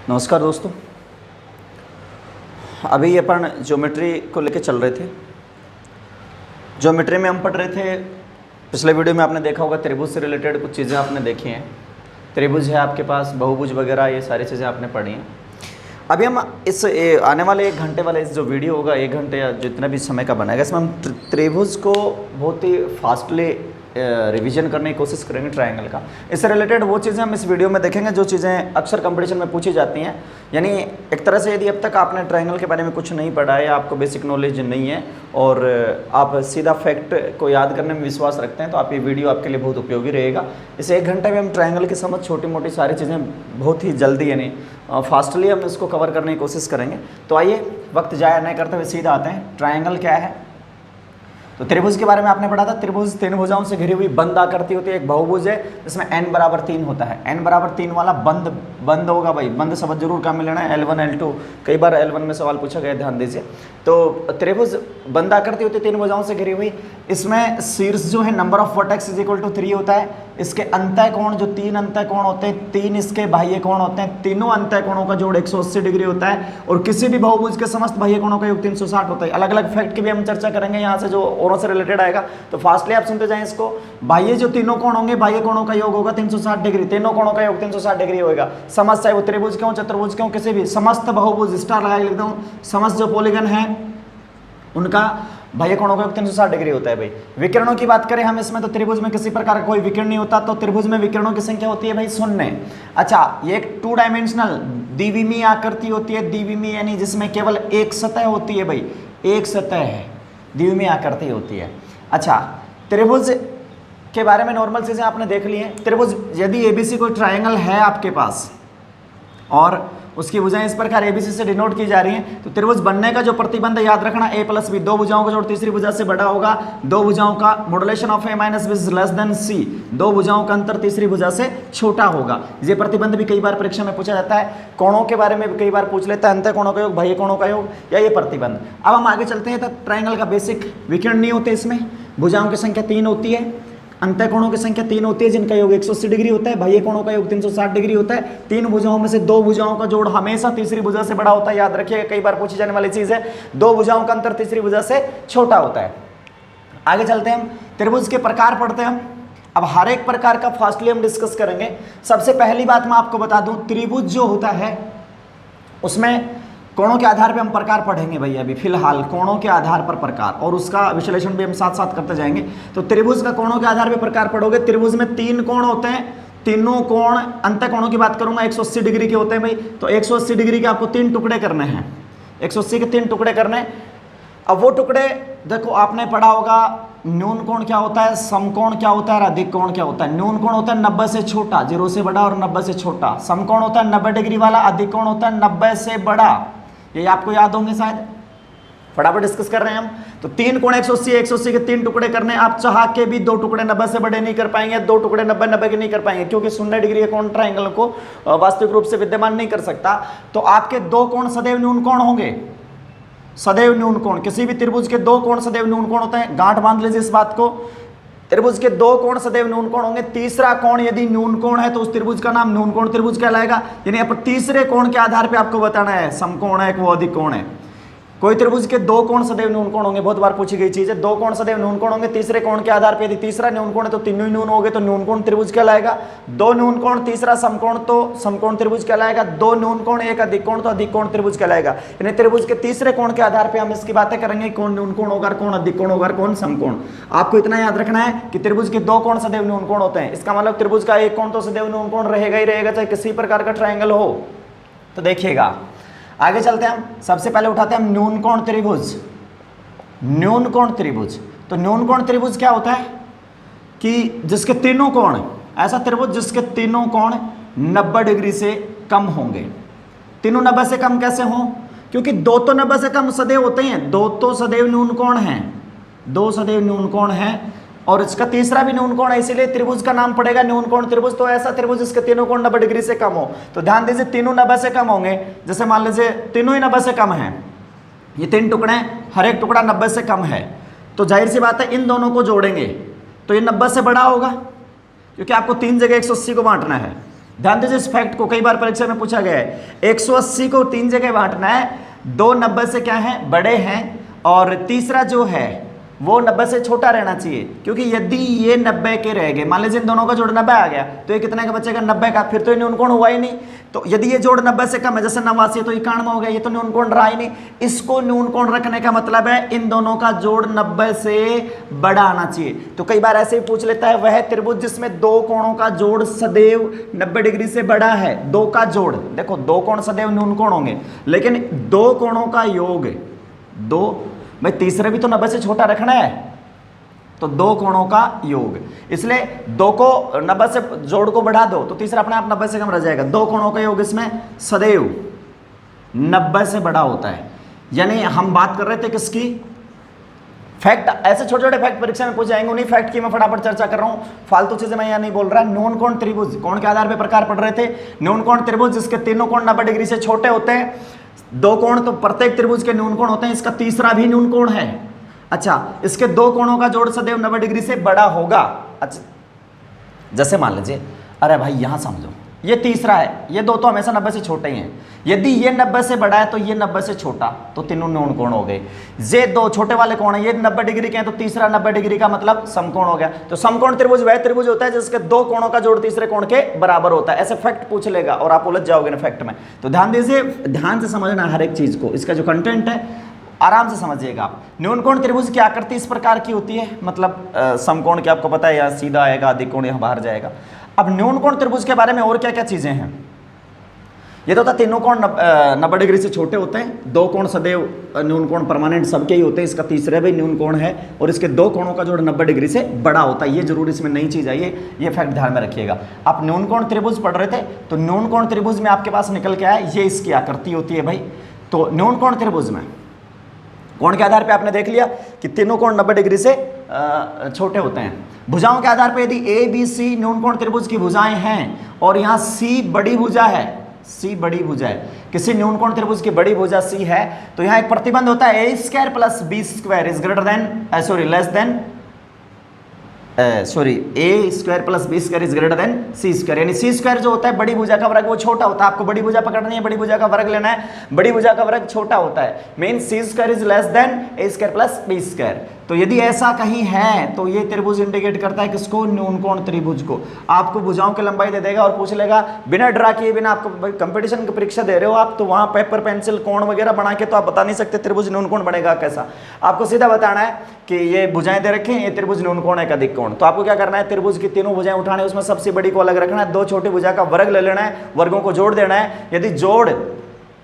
नमस्कार दोस्तों। अभी अपन ज्योमेट्री को लेके चल रहे थे। ज्योमेट्री में हम पढ़ रहे थे, पिछले वीडियो में आपने देखा होगा त्रिभुज से रिलेटेड कुछ चीज़ें आपने देखी हैं। त्रिभुज है आपके पास, बहुभुज वगैरह, ये सारी चीज़ें आपने पढ़ी हैं। अभी हम इस आने वाले 1 घंटे वाले इस जो वीडियो होगा, 1 घंटे या जितना भी समय का बनाएगा, इसमें हम त्रिभुज को बहुत ही फास्टली रिवीजन करने की कोशिश करेंगे ट्रायंगल का। इससे रिलेटेड वो चीज़ें हम इस वीडियो में देखेंगे जो चीज़ें अक्सर कंपटीशन में पूछी जाती हैं। यानी एक तरह से यदि अब तक आपने ट्रायंगल के बारे में कुछ नहीं पढ़ा है या आपको बेसिक नॉलेज नहीं है और आप सीधा फैक्ट को याद करने में विश्वास रखते हैं, तो आप ये वीडियो आपके लिए बहुत उपयोगी रहेगा। इस 1 घंटे में हम ट्रायंगल की समझ छोटी मोटी सारी चीज़ें बहुत ही जल्दी यानी फास्टली हम इसको कवर करने की कोशिश करेंगे। तो आइए वक्त जाया नहीं करते हुए सीधा आते हैं। ट्रायंगल क्या है? तो त्रिभुज के बारे में आपने पढ़ा था। त्रिभुज 3 भुजाओं से घिरी हुई बंद आकृति होती है। एक बहुभुज है जिसमें n बराबर 3 होता है। n बराबर 3 वाला बंद होगा भाई, बंद शब्द जरूर काम में लेना है। L1 L2 कई बार L1 में सवाल पूछा गया, ध्यान दीजिए। तो त्रिभुज बंद आकृति होती है 3 भुजाओं से घिरी हुई। इसमें शीर्ष जो है number of vertex is equal to 3 होता है। इसके अंतः कोण जो 3 अंतः कोण होते हैं, 3 इसके बाह्य कोण होते हैं। तीनों अंतः कोणों का जोड़ 180 डिग्री होता है और किसी भी बहुभुज के समस्त बाह्य कोणों का योग 360 होता है। अलग अलग फैक्ट की भी हम चर्चा करेंगे यहाँ से जो औरों से रिलेटेड आएगा। तो फास्टली आप सुनते जाएं इसको। बाह्य जो तीनों कोण होंगे, बाह्य कोणों का योग होगा 360 डिग्री। तीनों कोणों का योग 360 डिग्री होगा। समस्त चाहे वो त्रिभुज के हो, चतुर्भुज के हो, किसी भी समस्त बहुभुज, स्टार लगा के लिख दूं, समस्त जो पॉलीगन है उनका बाह्य कोणों का योग 360 डिग्री होता है भाई। विकिरणों की बात करें हम इसमें, तो त्रिभुज में किसी प्रकार का कोई विकिरण नहीं होता, तो त्रिभुज में विकिरणों की संख्या होती है भाई 0। अच्छा, ये एक 2 डायमेंशनल द्विविमीय आकृति होती है। द्विविमीय यानी जिसमें केवल एक सतह होती है भाई, एक सतह है, द्विविमीय आकृति होती है। अच्छा, त्रिभुज के बारे में नॉर्मल चीजें आपने देख ली हैं। त्रिभुज यदि एबीसी कोई ट्रायंगल है आपके पास और उसकी भुजाएं इस प्रकार एबीसी से डिनोट की जा रही हैं, तो त्रिभुज बनने का जो प्रतिबंध याद रखना, a प्लस बी, 2 भुजाओं का जोड़ तीसरी भुजा से बड़ा होगा। 2 भुजाओं का modulation of a minus b is less than c, 2 भुजाओं का अंतर तीसरी भुजा से छोटा होगा। ये प्रतिबंध भी कई बार परीक्षा में पूछा जाता है। कोणों के बारे में भी कई बार पूछ लेता है, अंतः कोणों का योग, बाह्य कोणों का योग, या ये प्रतिबंध। अब हम आगे चलते हैं। तो ट्रायंगल का बेसिक विकिरण नहीं होते इसमें। भुजाओं की संख्या 3 होती है, अंतः कोणों की संख्या 3 होती है जिनका योग 180 डिग्री होता है। बाह्य कोणों का योग 360 डिग्री होता है। 3 भुजाओं में से 2 भुजाओं का जोड़ हमेशा तीसरी भुजा से बड़ा होता है। याद रखिएगा, कई बार पूछी जाने वाली चीज है। 2 भुजाओं का अंतर तीसरी भुजा से छोटा होता है। आगे चलते हैं हम, त्रिभुज के प्रकार पढ़ते हैं हम। अब हर एक प्रकार का फास्टली हम डिस्कस करेंगे। सबसे पहली बात मैं आपको बता दूं, त्रिभुज जो होता है उसमें कोणों के आधार पे हम प्रकार पढ़ेंगे भैया। अभी फिलहाल कोणों के आधार पर प्रकार और उसका विश्लेषण भी हम साथ साथ करते जाएंगे। तो त्रिभुज का कोणों के आधार पे प्रकार पढ़ोगे। त्रिभुज में 3 कोण होते हैं। तीनों कोण, अंतः कोणों की बात करूंगा, 180 डिग्री के होते हैं भाई। तो 180 डिग्री के आपको 3 टुकड़े करने हैं। 180 के 3 टुकड़े करने। अब वो टुकड़े देखो, आपने पढ़ा होगा न्यून कोण क्या होता है, समकोण क्या होता है और अधिक कोण क्या होता है। न्यून कोण होता है 90 से छोटा, 0 से बड़ा, और 90 से छोटा। समकोण होता है 90 डिग्री वाला। अधिक कोण होता है 90 से बड़ा। ये आपको याद होंगे शायद, फटाफट डिस्कस कर रहे हैं हम। तो 3 कोण 180 के 3 टुकड़े करने। आप चाह के भी 2 टुकड़े 90 से बड़े नहीं कर पाएंगे, 2 टुकड़े 90 के नहीं कर पाएंगे, क्योंकि 0 डिग्री के कोण ट्रायंगल को वास्तविक रूप से विद्यमान नहीं कर सकता। तो आपके 2 कोण सदैव न्यून कोण होंगे, सदैव न्यून कोण। किसी भी त्रिभुज के 2 कोण सदैव न्यून कोण होते हैं। गांठ बांध लीजिए इस बात को। त्रिभुज के 2 कोण सदैव न्यून कोण होंगे। तीसरा कोण यदि न्यून कोण है तो उस त्रिभुज का नाम न्यून कोण त्रिभुज कहलाएगा। यानी अब तीसरे कोण के आधार पे आपको बताना है समकोण है कि वो अधिक कोण है। कोई त्रिभुज के 2 कोण सदैव न्यून कोण होंगे, बहुत बार पूछी गई चीज है। 2 कोण सदैव न्यून कोण होंगे। तीसरे कोण के आधार पे यदि तीसरा न्यून कोण है तो तीनों ही न्यून हो गए, तो न्यून कोण त्रिभुज कहलाएगा। 2 न्यून कोण, तीसरा समकोण तो समकोण त्रिभुज कहलाएगा। 2 न्यून कोण, 1 अधिक कोण तो अधिक कोण त्रिभुज कहलाएगा। यानी त्रिभुज के तीसरे कोण के आधार पे हम इसकी बातें करेंगे, कौन न्यून कोण होगा, कौन अधिक कोण होगा, कौन समकोण। आपको इतना याद रखना है कि त्रिभुज के 2 कोण सदैव न्यून कोण होते हैं। इसका मतलब त्रिभुज का 1 कोण तो सदैव न्यून कोण रहेगा ही रहेगा, चाहे किसी प्रकार का ट्रायंगल हो। तो देखिएगा, आगे चलते हैं हम। सबसे पहले उठाते हैं हम न्यून कोण त्रिभुज। न्यून कोण त्रिभुज, तो न्यून कोण त्रिभुज क्या होता है कि जिसके तीनों कोण, ऐसा त्रिभुज जिसके तीनों कोण 90 डिग्री से कम होंगे। तीनों 90 से कम कैसे हों? क्योंकि 2 तो 90 से कम सदैव होते हैं, 2 तो सदैव न्यून कोण हैं, 2 सदैव न्यून कोण हैं और इसका तीसरा भी न्यून कोण है, इसीलिए त्रिभुज का नाम पड़ेगा न्यून कोण त्रिभुज। तो ऐसा त्रिभुज जिसके तीनों कोण 90 डिग्री से कम हो। तो ध्यान दीजिए, तीनों 90 से कम होंगे। जैसे मान लीजिए तीनों ही 90 से कम है, ये 3 टुकड़े, हर एक टुकड़ा 90 से कम है, तो जाहिर सी बात है इन दोनों को जोड़ेंगे तो ये 90 से बड़ा होगा, क्योंकि आपको 3 जगह 180 को बांटना है। ध्यान दीजिए, इस फैक्ट को कई बार परीक्षा में पूछा गया है। 180 को 3 जगह बांटना है, 2 90 से क्या है, बड़े हैं, और तीसरा जो है वो 90 से छोटा रहना चाहिए, क्योंकि यदि ये 90 के रह गए, मान लीजिए इन दोनों का जोड़ 90 आ गया, तो ये कितने का बचेगा, 90 का, फिर तो ये न्यूनकोण हुआ ही नहीं। तो यदि ये जोड़ 90 से कम है, जैसे 89 तो 91 हो गया, ये तो न्यूनकोण रहा ही नहीं। इसको न्यूनकोण रखने का मतलब है इन दोनों का जोड़ 90 से बड़ा आना चाहिए। तो कई बार ऐसे ही पूछ लेता है, वह त्रिभुज जिसमें 2 कोणों का जोड़ सदैव 90 डिग्री से बड़ा है। 2 का जोड़, देखो 2 कोण सदैव न्यूनकोण होंगे, लेकिन 2 कोणों का योग 2, भाई तीसरे भी तो 90 से छोटा रखना है, तो 2 कोणों का योग, इसलिए 2 को 90 से जोड़ को बढ़ा दो तो तीसरा अपने आप 90 से कम रह जाएगा। 2 कोणों का योग इसमें सदैव 90 से बड़ा होता है। यानी हम बात कर रहे थे किसकी, फैक्ट, ऐसे छोटे छोटे फैक्ट परीक्षा में पूछ जाएंगे, उन्हीं फैक्ट की मैं फटाफट चर्चा कर रहा हूं, फालतू चीजें मैं यहाँ नहीं बोल रहा। न्यूनकोण त्रिभुज कोण के आधार पर प्रकार पढ़ रहे थे। न्यूनकोण त्रिभुज जिसके तीनों कोण 90 डिग्री से छोटे होते हैं, 2 कोण तो प्रत्येक त्रिभुज के न्यूनकोण होते हैं, इसका तीसरा भी न्यूनकोण है। अच्छा, इसके 2 कोणों का जोड़ सदैव 90 डिग्री से बड़ा होगा। अच्छा, जैसे मान लीजिए, अरे भाई यहां समझो, ये तीसरा है, ये 2 तो हमेशा 90 से छोटे ही हैं, यदि ये 90 से बड़ा है तो ये 90 से छोटा, तो तीनों न्यूनकोण हो गए। ये 2 छोटे वाले कोण है, ये 90 डिग्री के हैं, तो तीसरा 90 डिग्री का मतलब समकोण हो गया। तो समकोण त्रिभुज वह त्रिभुज होता है जिसके 2 कोणों का जोड़ तीसरे कोण के बराबर होता है। ऐसे फैक्ट पूछ लेगा और आप उलझ जाओगे ना फैक्ट में। तो ध्यान दीजिए, ध्यान से समझना हर एक चीज को, इसका जो कंटेंट है आराम से समझिएगा आप। न्यूनकोण त्रिभुज की आकृति इस प्रकार की होती है, मतलब समकोण की आपको पता है, यहाँ सीधा आएगा, अधिक कोण यहाँ बाहर जाएगा। अब न्यूनकोण त्रिभुज के बारे में और क्या क्या चीजें हैं, ये तो था तीनों कोण 90 डिग्री से छोटे होते हैं, 2 कोण सदैव न्यूनकोण परमानेंट सबके ही होते हैं, इसका तीसरा भी न्यूनकोण है, और इसके 2 कोणों का जोड़ 90 डिग्री से बड़ा होता है। ये जरूर इसमें नई चीज आई है, ये फैक्ट ध्यान में रखिएगा। आप न्यूनकोण त्रिभुज पढ़ रहे थे, तो न्यूनकोण त्रिभुज में आपके पास निकल के आया, ये इसकी आकृति होती है भाई। तो न्यूनकोण त्रिभुज में कोण के आधार पे आपने देख लिया कि तीनों कोण 90 डिग्री से छोटे होते हैं। भुजाओं के आधार पे यदि ए बी सी न्यूनकोण त्रिभुज की भुजाएं हैं और यहाँ सी बड़ी भुजा है, सी बड़ी भुजा है, किसी न्यूनकोण त्रिभुज की बड़ी भुजा सी है, तो यहाँ एक प्रतिबंध होता है, A square plus B square is greater than sorry less than A square plus B square is greater than C square. यानी सी स्क्वायर जो होता है बड़ी भुजा का वर्ग वो छोटा होता है, आपको बड़ी भुजा पकड़नी है, बड़ी भुजा का वर्ग लेना है, बड़ी भुजा का वर्ग छोटा होता है, mean c square is less than A square plus B square. तो यदि ऐसा कहीं है तो ये त्रिभुज इंडिकेट करता है किसको, न्यूनकोण त्रिभुज को। आपको भुजाओं की लंबाई दे देगा और पूछ लेगा बिना ड्रा किए, बिना आपको कंपटीशन की परीक्षा दे रहे हो आप, तो वहां पेपर पेंसिल कोण वगैरह बना के तो आप बता नहीं सकते त्रिभुज न्यूनकोण बनेगा कैसा। आपको सीधा बताना है कि ये भुजाएं दे रखे हैं, ये त्रिभुज न्यूनकोण है अधिक कोण। तो आपको क्या करना है, त्रिभुज की तीनों भुजाएं उठाने, उसमें सबसे बड़ी को अलग रखना है, 2 छोटी भुजा का वर्ग ले लेना है, वर्गों को जोड़ देना है। यदि जोड़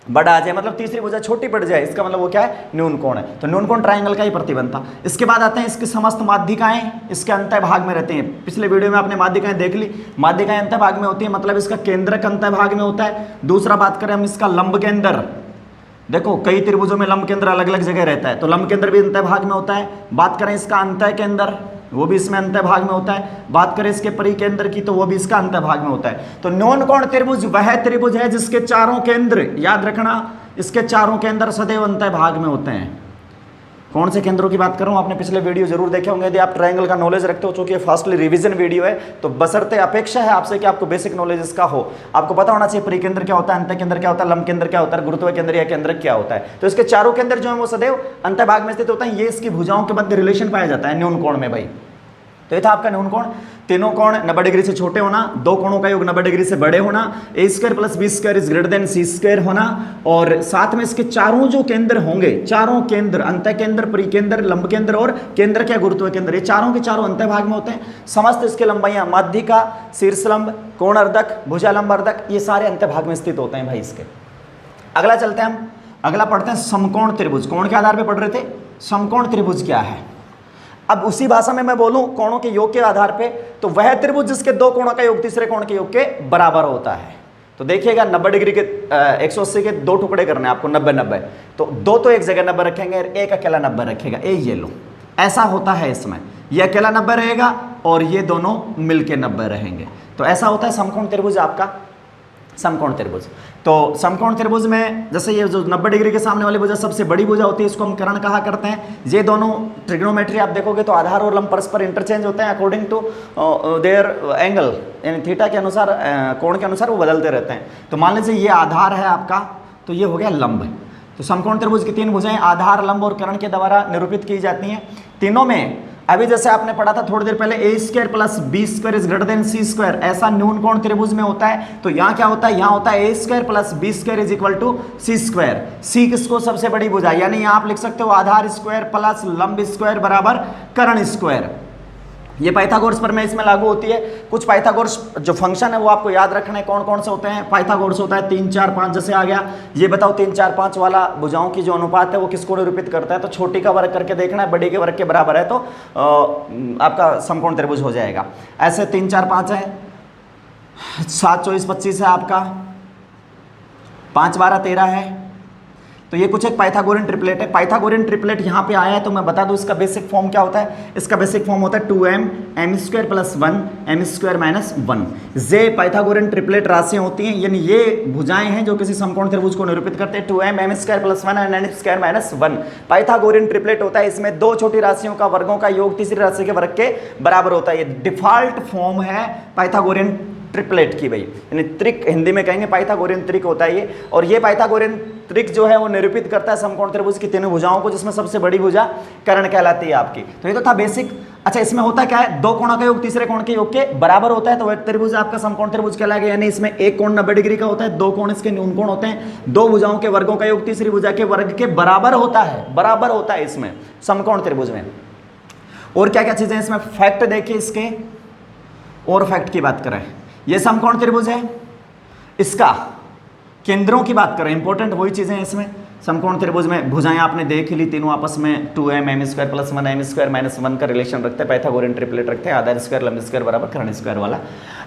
बड़ा आ जाए, मतलब तीसरी भुजा छोटी पड़ जाए, इसका मतलब वो क्या है, न्यूनकोण है। तो न्यूनकोण ट्रायंगल का ही प्रतिबंध था। इसके बाद आते हैं इसकी समस्त माध्यिकाएं, इसके अंतः भाग में रहते हैं। पिछले वीडियो में आपने माध्यिकाएं देख ली, माध्यिकाएं अंतः भाग में होती है, मतलब इसका केंद्रक अंतः भाग में होता है। दूसरा बात करें हम इसका लंब केंद्र, देखो कई त्रिभुजों में लंब केंद्र अलग अलग जगह रहता है, तो लंब केंद्र भी अंतः भाग में होता है। बात करें इसका अंतः केंद्र, वो भी इसमें अंतः भाग में होता है। बात करें इसके परिकेंद्र की, तो वो भी इसका अंतः भाग में होता है। तो न्यूनकोण त्रिभुज वह त्रिभुज है जिसके चारों केंद्र, याद रखना, इसके चारों केंद्र सदैव अंतः भाग में होते हैं। कौन से केंद्रों की बात कर रहा हूं, आपने पिछले वीडियो जरूर देखे होंगे। यदि आप ट्रायंगल का नॉलेज रखते हो, चूंकि ये फास्टली रिवीजन वीडियो है, तो बशर्ते अपेक्षा है आपसे कि आपको बेसिक नॉलेज इसका हो। आपको पता होना चाहिए परिकेंद्र क्या होता है, अंतः केंद्र क्या होता है, लंब केंद्र क्या होता है, गुरुत्व केंद्र या केंद्र क्या होता है। तो इसके चारों केंद्र जो है वो सदैव अंतः भाग में स्थित होता है। ये इसकी भुजाओं के मध्य रिलेशन पाया जाता है न्यूनकोण में भाई। तो ये था आपका न्यूनकोण। तीनों कोण 90 डिग्री से छोटे होना, 2 कोणों का योग 90 डिग्री से बड़े होना, A square plus B square is greater than C square होना, और साथ में इसके चारों जो केंद्र होंगे, चारों केंद्र, अंतः केंद्र, परिकेंद्र, लंब केंद्र और केंद्र क्या, गुरुत्व केंद्र, ये चारों के चारों अंतः भाग में होते हैं। समस्त इसके लंबाइयां माध्यिका, शीर्षलंब, कोणार्धक, भुजालंबार्धक, ये सारे अंतः भाग में स्थित होते हैं भाई इसके। अगला चलते हैं हम, अगला पढ़ते हैं समकोण त्रिभुज। कोण के आधार पर पढ़ रहे थे, समकोण त्रिभुज क्या है। अब उसी भाषा में मैं बोलूं कोणों के योग के आधार पे, तो वह त्रिभुज जिसके 2 कोणों का योग तीसरे कोण के योग के बराबर होता है। तो देखिएगा 90 डिग्री के 180 के 2 टुकड़े करने हैं आपको, 90-90, तो 2 तो एक जगह 90 रखेंगे और एक अकेला 90 रखेगा, ये लो, ऐसा होता है इसमें। ये अकेला 90 रहेगा और ये दोनों मिलके 90 रहेंगे। तो ऐसा होता है समकोण त्रिभुज आपका। समकोण त्रिभुज। तो समकोण त्रिभुज में जैसे ये जो 90 डिग्री के सामने वाली भुजा सबसे बड़ी भुजा होती है, इसको हम कर्ण कहा करते हैं। ये दोनों ट्रिग्नोमेट्री आप देखोगे तो आधार और लंब परस्पर इंटरचेंज होते हैं अकॉर्डिंग टू देयर एंगल, यानी थीटा के अनुसार, कोण के अनुसार वो बदलते रहते हैं। तो मान लीजिए ये आधार है आपका, तो ये हो गया लंब। तो समकोण त्रिभुज की 3 भुजाएं आधार, लंब और कर्ण के द्वारा निरूपित की जाती हैं। तीनों में अभी जैसे आपने पढ़ा था थोड़ी देर पहले, A square plus B square is greater than C square, ऐसा न्यून कोण त्रिभुज में होता है। तो यहाँ क्या होता है, यहाँ होता है A square plus B square is equal to C square. C किसको, सबसे बड़ी भुजा, यानी यहाँ आप लिख सकते हो आधार स्क्वायर प्लस लंब स्क्वायर बराबर कर्ण स्क्वायर। ये पाइथागोरस पर में इसमें लागू होती है। कुछ पाइथागोरस जो फंक्शन है वो आपको याद रखना है, कौन कौन से होते हैं। पाइथागोरस होता है 3 4 5, जैसे आ गया। ये बताओ 3 4 5 वाला भुजाओं की जो अनुपात है वो किसको निरूपित करता है। तो छोटी का वर्ग करके देखना है, बड़ी के वर्ग के बराबर है तो आपका समकोण त्रिभुज हो जाएगा। ऐसे 3 4 5 है, 7 24 25 है आपका, 5 12 13 है। तो ये कुछ एक पाइथागोरियन ट्रिपलेट है। पाइथागोरियन ट्रिपलेट यहाँ पे आया है तो मैं बता दूं इसका बेसिक फॉर्म क्या होता है। इसका बेसिक फॉर्म होता है 2m m square plus 1 m square minus 1। ये पाइथागोरियन ट्रिपलेट राशियां होती हैं, यानी ये भुजाएं हैं जो किसी समकोण त्रिभुज को निरूपित करते हैं। 2m m square plus 1 and n square minus 1 Pythagorean triplet होता है। इसमें दो छोटी राशियों का वर्गों का योग तीसरी राशि के वर्ग के बराबर होता है। ये डिफॉल्ट फॉर्म है पाइथागोरियन ट्रिपलेट की भाई, यानी त्रिक हिंदी में कहेंगे, पाइथागोरियन त्रिक होता है ये। और ये पाइथागोरियन त्रिक जो है वो निरूपित करता है समकोण त्रिभुज की तीनों भुजाओं को, जिसमें सबसे बड़ी भुजा कर्ण कहलाती है आपकी। तो ये तो था बेसिक। अच्छा, इसमें होता क्या है, दो कोणों का योग तीसरे कोण के योग के बराबर होता है, तो वह त्रिभुज आपका समकोण त्रिभुज कहलाएगा। यानी इसमें एक कोण 90 डिग्री का होता है, दो कोण इसके न्यून कोण होते हैं, दो भुजाओं के वर्गों का योग तीसरी भुजा के वर्ग के बराबर होता है, बराबर होता है इसमें समकोण त्रिभुज में। और क्या क्या चीजें इसमें फैक्ट देखिए इसके, और फैक्ट की बात करें, ये समकोण त्रिभुज है, इसका केंद्रों की बात करें, इंपॉर्टेंट वही चीजें हैं इसमें। समकोण त्रिभुज में भुजाएं आपने देख ली तीनों आपस में 2m m square plus 1 m square minus 1 का रिलेशन रखते हैं, पाइथागोरियन ट्रिपलेट रखते हैं, आधार स्क्वायर लंब स्क्वायर बराबर कर्ण स्क्वायर वाला।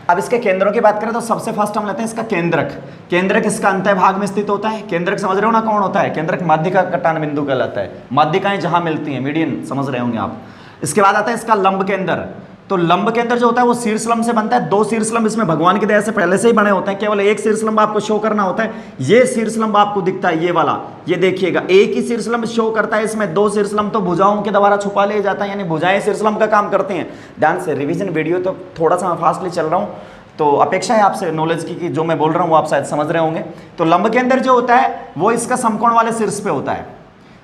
अब इसके केंद्रों की बात करें तो सबसे फर्स्ट हम लेते हैं इसका केंद्रक। केंद्रक इसका अंतः भाग में स्थित होता है। केंद्रक समझ रहे हो ना कौन होता है, केंद्रक माध्यिका कटान बिंदु कहलाता है। माध्यिकाएं जहां मिलती हैं, मीडियन समझ रहे होंगे आप। इसके बाद आता है इसका लंब केंद्र। तो लंब केंद्र जो होता है वो शीर्षलंब से बनता है। दो शीर्षलंब इसमें भगवान की दया से पहले से ही बने होते हैं, केवल एक शीर्षलंब आपको शो करना होता है। ये शीर्षलंब आपको दिखता है, ये वाला, ये देखिएगा, एक ही शीर्षलंब शो करता है। इसमें दो शीर्षलंब तो भुजाओं के द्वारा छुपा लिया जाता है, यानी भुजाएं शीर्षलंब का काम करती हैं। ध्यान से रिवीजन वीडियो तो थोड़ा सा मैं फास्टली चल रहा हूँ, तो अपेक्षा है आपसे नॉलेज की कि जो मैं बोल रहा हूँ वो आप शायद समझ रहे होंगे। तो लंब केंद्र जो होता है वो इसका समकोण वाले शीर्ष पे होता है,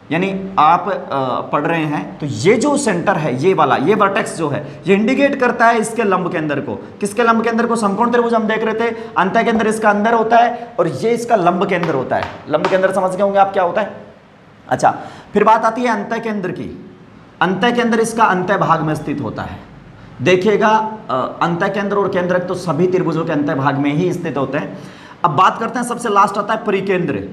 यानी आप पढ़ रहे हैं तो ये जो सेंटर है, ये वाला, ये वर्टेक्स जो है, ये इंडिकेट करता है इसके लंब केंद्र को। किसके लंब केंद्र को, समकोण त्रिभुज हम देख रहे थे, अंतः केंद्र इसका अंदर होता है और ये इसका लंब केंद्र होता है। लंब केंद्र समझ गए होंगे आप क्या होता है। अच्छा, फिर बात आती है अंतः केंद्र की। अंतः केंद्र इसका अंतः भाग में स्थित होता है। देखिएगा, अंतः केंद्र और केंद्रक तो सभी त्रिभुजों के अंतः भाग में ही स्थित होते हैं। अब बात करते हैं, सबसे लास्ट आता है परिकेंद्र।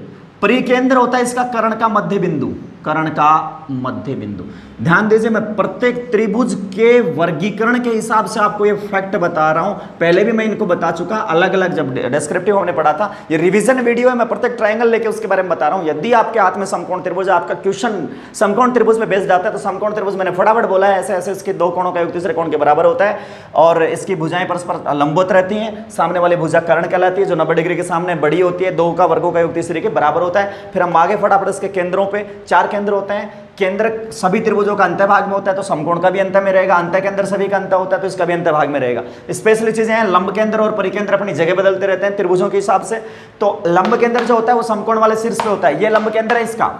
परिकेंद्र होता है इसका कर्ण का मध्य बिंदु, कर्ण का मध्य बिंदु। ध्यान दीजिए, मैं प्रत्येक त्रिभुज के वर्गीकरण के हिसाब से आपको ये फैक्ट बता रहा हूं। पहले भी मैं इनको बता चुका, अलग अलग जब डिस्क्रिप्टिव हमने पढ़ा था। ये रिवीजन वीडियो है, मैं प्रत्येक ट्रायंगल लेके उसके बारे में बता रहा हूं। यदि आपके हाथ में समकोण त्रिभुज, आपका क्वेश्चन समकोण त्रिभुज में बेस्ड आता है, तो समकोण त्रिभुज मैंने फटाफट बोला है, ऐसे ऐसे इसके दो कोणों का योग तीसरे कोण के बराबर होता है और इसकी भुजाएं परस्पर लंबवत रहती हैं। सामने वाली भुजा कर्ण कहलाती है, जो 90 डिग्री के सामने बड़ी होती है, दो का वर्गों का योग तीसरे के बराबर होता है। फिर हम आगे फटाफट इसके केंद्रों पे, 4 केंद्र होते हैं। केंद्र सभी त्रिभुजों का अंतः भाग में होता है, तो समकोण का भी अंत में रहेगा। अंतः केंद्र सभी का अंत होता है, तो इसका भी अंत भाग में रहेगा। स्पेशली चीजें हैं, लंब केंद्र और परिकेंद्र अपनी जगह बदलते रहते हैं त्रिभुजों के हिसाब से। तो लंब केंद्र जो होता है वो समकोण वाले शीर्ष पे होता है। ये लंब केंद्र है इसका,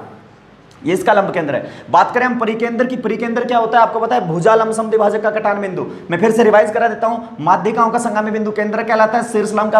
ये इसका लंब केंद्र है। बात करें हम परिकेंद्र की, परिकेंद्र क्या होता है आपको पता है, भुजा लंब समद्विभाजक का कटान बिंदु। मैं फिर से रिवाइज करा देता हूं, माध्यिकाओं का संगामी बिंदु केंद्र कहलाता है। शीर्षलंब का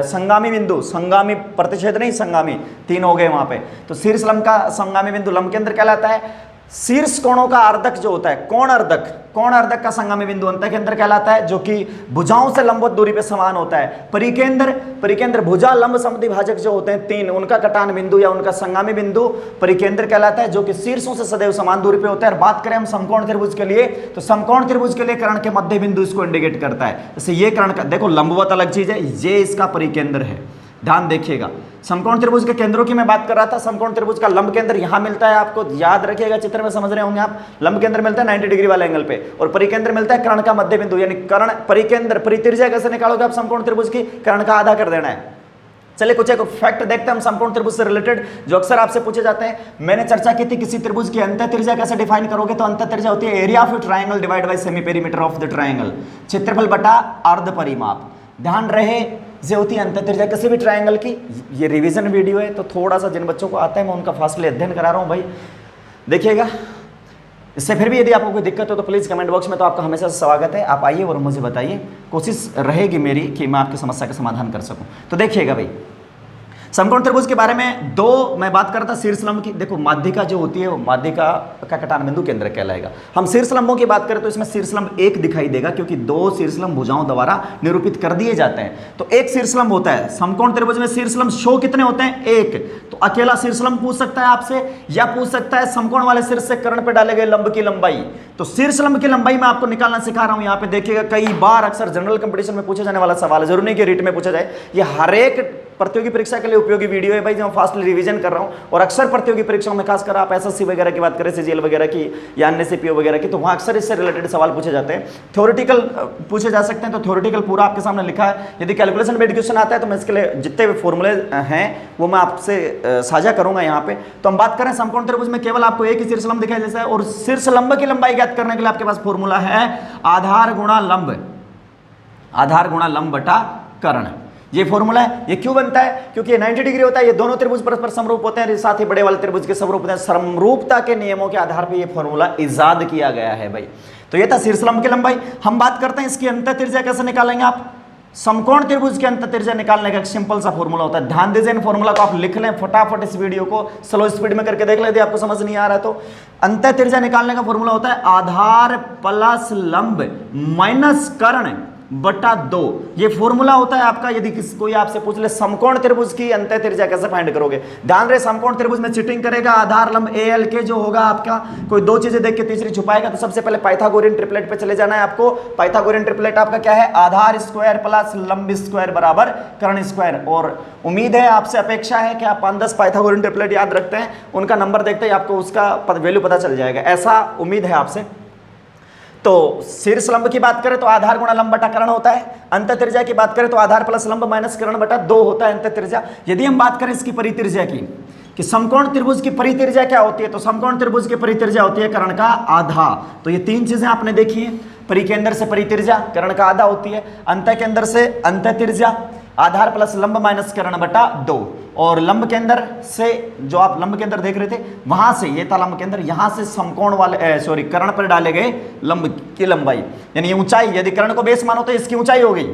संगामी बिंदु, संगामी प्रतिच्छेद नहीं, संगामी 3 हो गए वहां पे, तो शीर्षलंब का संगामी बिंदु लंब केंद्र कहलाता है। शीर्ष कोणों का अर्धक जो होता है, कोण अर्धक, कोण अर्धक का संगामी बिंदु अंतः केंद्र कहलाता है, जो कि भुजाओं से लंबवत दूरी पे समान होता है। परिकेंद्र, परिकेंद्र भुजा लंब समद्विभाजक जो होते हैं 3, उनका कटान बिंदु या उनका संगामी बिंदु परिकेंद्र कहलाता है, जो कि शीर्षों से सदैव समान दूरी पे होता है। और बात करें हम समकोण त्रिभुज के लिए, तो समकोण त्रिभुज के लिए कर्ण के मध्य बिंदु इसको इंडिकेट करता है। जैसे ये कर्ण का, देखो लंबवत अलग चीज है, ये इसका परिकेंद्र है। ध्यान देखिएगा, समकोण त्रिभुज के केंद्रों की मैं बात कर रहा था। समकोण त्रिभुज का लंब केंद्र यहां मिलता है, आपको याद रखिएगा, चित्र में समझ रहे होंगे आप। लंब केंद्र मिलता है 90 डिग्री वाले एंगल पे, और परिकेंद्र मिलता है कर्ण का मध्य बिंदु। यानी कर्ण परिकेंद्र, परित्रिज्या कैसे निकालोगे आप समकोण त्रिभुज की, कर्ण का आधा कर देना है। चलिए कुछ एक फैक्ट देखते हैं हम समकोण त्रिभुज से रिलेटेड, जो अक्सर आपसे पूछे जाते हैं। मैंने चर्चा की थी किसी त्रिभुज की अंतः त्रिज्या कैसे डिफाइन करोगे, तो अंतः त्रिज्या होती है area of triangle divide by semi perimeter of the triangle, क्षेत्रफल बटा अर्ध परिमाप। ध्यान रहे ये होती है अंतः त्रिज्या किसी भी ट्राइंगल की। ये रिवीजन वीडियो है तो थोड़ा सा जिन बच्चों को आता है मैं उनका फासले अध्ययन करा रहा हूँ भाई, देखिएगा। इससे फिर भी यदि आपको कोई दिक्कत हो तो प्लीज़ कमेंट बॉक्स में, तो आपका हमेशा स्वागत है, आप आइए और मुझे बताइए, कोशिश रहेगी मेरी कि मैं आपकी समस्या का समाधान कर सकूं। तो देखिएगा भाई, समकोण त्रिभुज के बारे में दो मैं बात करता शीर्ष लंब की। देखो माध्यिका जो होती है वो माध्यिका का कटान बिंदु केंद्र कहलाएगा। हम शीर्ष लंबों की बात करें तो इसमें शीर्ष लंब एक दिखाई देगा, क्योंकि दो शीर्ष लंब भुजाओं द्वारा निरूपित कर दिए जाते हैं। तो एक शीर्ष लंब होता है समकोण त्रिभुज में। शीर्ष लंब शो कितने होते हैं? एक। तो अकेला शीर्ष लंब पूछ सकता है आपसे, या पूछ सकता है समकोण वाले शीर्ष से कर्ण पर डाले गए लंब की लंबाई। तो शीर्ष लंब की लंबाई मैं आपको निकालना सिखा रहा हूं। यहाँ पे देखिएगा, कई बार अक्सर जनरल कंपटीशन में पूछे जाने वाला सवाल है, जरूरी नहीं कि रीट में पूछा जाए। ये हर एक प्रतियोगी परीक्षा के लिए उपयोगी वीडियो है भाई, जो मैं फास्टली रिवीजन कर रहा हूं। और अक्सर प्रतियोगी परीक्षाओं में खासकर आप एसएससी वगैरह की बात करें, सीजीएल वगैरह की या अन्य सीपीओ वगैरह की, तो वहां अक्सर इससे रिलेटेड सवाल पूछे जाते हैं। थ्योरेटिकल पूछे जा सकते हैं, तो थ्योरेटिकल पूरा आपके सामने लिखा है। यदि कैलकुलेशन बेस्ड क्वेश्चन आता है तो मैं इसके लिए जितने भी फॉर्मूले हैं वो मैं आपसे साझा करूंगा यहाँ पे। तो हम बात करें समकोण त्रिभुज में केवल आपको एक ही शीर्ष लंब दिखाई देता है, और शीर्ष लंब की लंबाई ज्ञात करने के लिए आपके पास फॉर्मूला है आधार गुणा लंब, आधार गुणा लंब बटा कर्ण। ये फॉर्मूला है। ये क्यों बनता है? क्योंकि ये 90 डिग्री होता है, ये दोनों त्रिभुज परस्पर समरूप होते हैं, साथ ही बड़े वाले त्रिभुज के समरूप होते हैं। समरूपता के नियमों के आधार पर ये फॉर्मूला इजाद किया गया है भाई। तो ये था शीर्ष लंब की लंबाई। हम बात करते हैं इसकी अंतः त्रिज्या कैसे निकालेंगे आप। समकोण त्रिभुज के अंतः त्रिज्या निकालने का एक सिंपल सा फॉर्मूला होता है। ध्यान दीजिए, इन फॉर्मूला को आप लिख लें फटाफट, इस वीडियो को स्लो स्पीड में करके देख लें यदि आपको समझ नहीं आ रहा है तो। अंतः त्रिज्या निकालने का फॉर्मूला होता है आधार प्लस लंब माइनस कर्ण बटा 2। ये फॉर्मूला होता है आपका। यदि कोई आपसे पूछ ले समकोण त्रिभुज की अंतः त्रिज्या कैसे फाइंड करोगे, ध्यान रहे समकोण त्रिभुज में चीटिंग करेगा। आधार लंब एल के जो होगा आपका, कोई दो चीजें देख के तीसरी छुपाएगा, तो सबसे पहले पाइथागोरियन ट्रिपलेट पे चले जाना है आपको। पाइथागोरियन ट्रिपलेट आपका क्या है? आधार स्क्वायर प्लस लंब स्क्वायर बराबर कर्ण स्क्वायर। और उम्मीद है, आपसे अपेक्षा है कि आप 5-10 पाइथागोरियन ट्रिपलेट याद रखते हैं, उनका नंबर देखते ही आपको उसका वैल्यू पता चल जाएगा, ऐसा उम्मीद है आपसे। तो शीर्ष लंब की बात करें तो आधार गुणा लंब बटा कर्ण होता है। अंतः त्रिज्या की बात करें तो आधार प्लस लंब माइनस कर्ण बटा 2 होता है अंतः त्रिज्या। यदि हम बात करें इसकी परित्रिज्या की, कि समकोण त्रिभुज की परित्रिज्या क्या होती है, तो समकोण त्रिभुज की परित्रिज्या होती है कर्ण का आधा। तो ये तीन चीजें आपने देखी है, परि के अंदर से परित्रिज्या कर्ण का आधा होती है, अंतः के अंदर से अंतः त्रिज्या आधार प्लस लंब माइनस कर्ण बटा 2, और लंब के अंदर से जो आप लंब के अंदर देख रहे थे वहां से, ये था लंब के अंदर, यहां से समकोण वाले सॉरी कर्ण पर डाले गए लंब की लंबाई, यानी ऊंचाई। यदि कर्ण को बेस मानो तो इसकी ऊंचाई हो गई।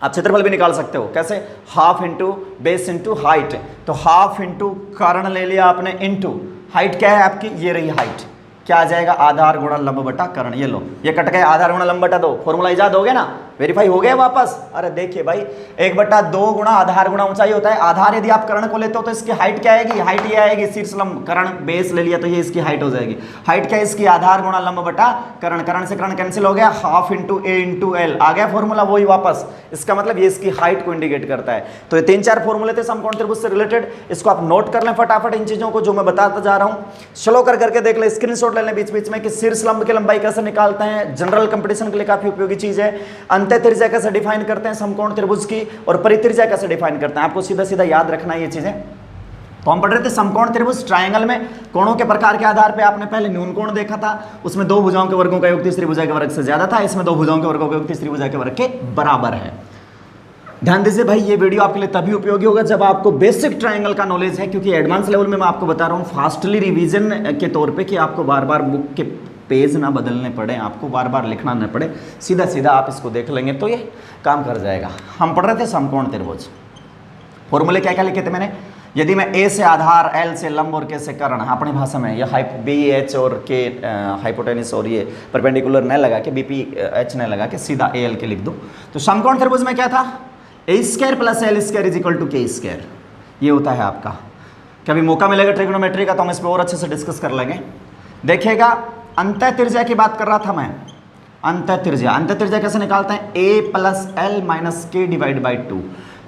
आप क्षेत्रफल भी निकाल सकते हो, कैसे? Half into base into height. तो हाफ इंटू कर्ण ले लिया आपने, इंटू हाइट क्या है आपकी, ये रही हाइट, क्या आ जाएगा? आधार गुणा लंब बटा कर्ण। ये लो, ये कट गए, आधार गुणा लंब बटा 2, फॉर्मूला इजाद हो गया ना, वेरीफाई हो गया वापस। अरे देखिए भाई, 1/2 गुणा आधार गुणा ऊंचाई होता है। आधार यदि आप कर्ण को लेते हो तो इसकी हाइट क्या आएगी? हाइट ये आएगी शीर्ष लंब, कर्ण बेस ले लिया तो ये इसकी हाइट हो जाएगी। हाइट क्या है इसकी? आधार गुणा लंब बटा कर्ण। कर्ण से कर्ण कैंसिल हो गया, हाफ इंटू ए इंटू एल आ गया फॉर्मूला वही वापस। इसका मतलब ये इसकी हाइट को इंडिकेट करता है। तो ये 3-4 फॉर्मूले थे समकोण त्रिभुज से रिलेटेड, इसको आप नोट कर लें फटाफट, इन चीजों को जो मैं बताता जा रहा हूं स्लो करके देख ले, स्क्रीनशॉट ले लें बीच बीच में, कि शीर्ष लंब की लंबाई कैसे निकालते हैं। जनरल कंपटीशन के लिए काफी उपयोगी चीज है। अंतः त्रिज्या कैसे डिफाइन करते हैं समकोण त्रिभुज की, और परित्रिज्या कैसे डिफाइन करते हैं, आपको सीधा सीधा याद रखना है ये चीजें। तो हम पढ़ रहे थे समकोण त्रिभुज ट्रायंगल में कोणों के प्रकार के आधार पे आपने पहले न्यून कोण देखा था, उसमें 2 भुजाओं के वर्गों का योग तीसरी भुजा के वर्ग से ज्यादा था, इसमें 2 भुजाओं के वर्गों का योग तीसरी भुजा के वर्ग के बराबर है। ध्यान दीजिए भाई, ये वीडियो आपके लिए तभी उपयोगी होगा जब आपको बेसिक ट्रायंगल का नॉलेज है, क्योंकि एडवांस लेवल में मैं आपको बता रहा हूँ फास्टली रिवीजन के तौर पे, कि आपको बार बार बुक के पेज ना बदलने पड़े, आपको बार बार लिखना न पड़े, सीधा सीधा आप इसको देख लेंगे तो ये काम कर जाएगा। हम पढ़ रहे थे समकोण त्रिभुज, फॉर्मूले क्या क्या लिखे थे मैंने। यदि मैं ए से आधार, एल से लंब और के से कर्ण, अपनी भाषा में ये बी एच और के हाइपोटेनिस और ये परपेंडिकुलर न लगा के, बी पी एच न लगा के सीधा ए एल के लिख दो। तो समकोण त्रिभुज में क्या था? A square plus L square is equal to K square, ये होता है आपका। कभी मौका मिलेगा ट्रिग्नोमेट्री का तो हम इस पर और अच्छे से डिस्कस कर लेंगे। देखिएगा, अंतः त्रिज्या की बात कर रहा था मैं। अंतः त्रिज्या कैसे निकालते हैं? ए प्लस एल माइनस के डिवाइड बाई 2।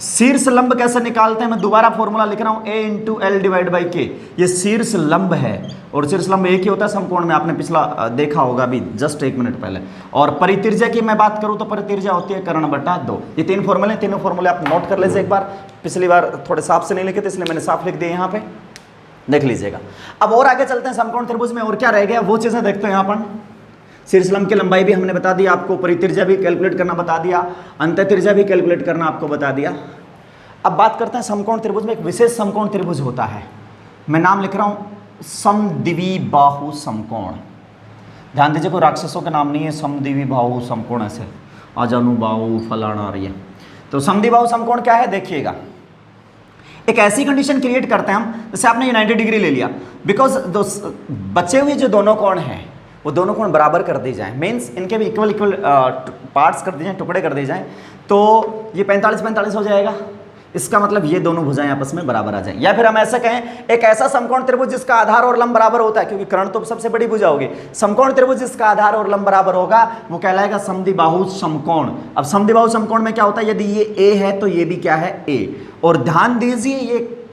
शीर्ष लंब कैसे निकालते हैं? मैं दोबारा फॉर्मूला लिख रहा हूं, ए इंटू एल डिवाइड बाई के। ये शीर्ष लंब है, और शीर्ष लंब एक ही होता है समकोण में, आपने पिछला देखा होगा अभी जस्ट 1 मिनट पहले। और परित्रिज्या की मैं बात करूं तो परित्रिज्या होती है कर्ण बटा 2। ये 3 फॉर्मूले, तीनों फॉर्मूले आप नोट कर लीजिए एक बार, पिछली बार थोड़े साफ से नहीं लिखे थे इसलिए मैंने साफ लिख दिए यहाँ पे, देख लीजिएगा। अब और आगे चलते हैं समकोण त्रिभुज में और क्या रह गया वो चीज़ें देखते हैं यहाँ पर। शीर्षलंब की लंबाई भी हमने बता दी आपको, परित्रिज्या भी कैलकुलेट करना बता दिया, अंतःत्रिज्या भी कैलकुलेट करना आपको बता दिया। अब बात करते हैं समकोण त्रिभुज में एक विशेष समकोण त्रिभुज होता है, मैं नाम लिख रहा हूँ समद्विबाहु समकोण। ध्यान दीजिए कोई राक्षसों का नाम नहीं है, समद्विबाहु समकोण ऐसे अजानुबाहु फलाना और ये। तो समद्विबाहु समकोण क्या है देखिएगा, एक ऐसी कंडीशन क्रिएट करते हैं हम, जैसे आपने 90 डिग्री ले लिया, बिकॉज बचे हुए जो दोनों कोण हैं वो दोनों कोण बराबर कर दी जाए, मीन्स इनके भी इक्वल पार्ट्स कर दिए जाए, टुकड़े कर दिए जाए, तो ये 45-45 हो जाएगा। इसका मतलब ये दोनों भुजाएं आपस में बराबर आ जाए। या फिर हम ऐसा कहें एक ऐसा समकोण त्रिभुज जिसका आधार और लंब बराबर होता है, क्योंकि कर्ण तो सबसे बड़ी भुजा होगी। समकोण त्रिभुज जिसका आधार और लंब बराबर होगा वो कहलाएगा समद्विबाहु समकोण। अब समद्विबाहु समकोण में क्या होता है, यदि ये ए है तो ये भी क्या है ए। और ध्यान दीजिए ये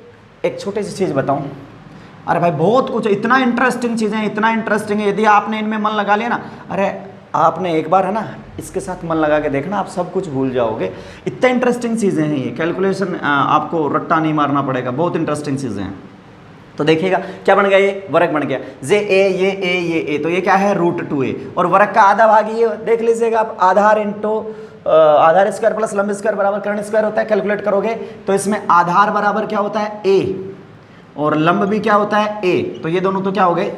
एक छोटी सी चीज बताऊं, अरे भाई बहुत कुछ इतना इंटरेस्टिंग चीजें, इतना इंटरेस्टिंग है, यदि आपने इनमें मन लगा लिया ना, अरे आपने एक बार है ना इसके साथ मन लगा के देखना, आप सब कुछ भूल जाओगे। इतना इंटरेस्टिंग चीज़ें हैं ये, कैलकुलेशन आपको रट्टा नहीं मारना पड़ेगा, बहुत इंटरेस्टिंग चीज़ें हैं। तो देखिएगा क्या बन गया, ये वर्ग बन गया, जे ए ये ए, तो ये क्या है √2a, और वर्ग का आधा भाग ये देख लीजिएगा आप, आधार इंटू आधार स्क्वायर प्लस लंब स्क्वायर बराबर कर्ण स्क्वायर होता है। कैलकुलेट करोगे तो इसमें आधार बराबर क्या होता है a, और लंब भी क्या होता है a, तो ये दोनों तो क्या हो गए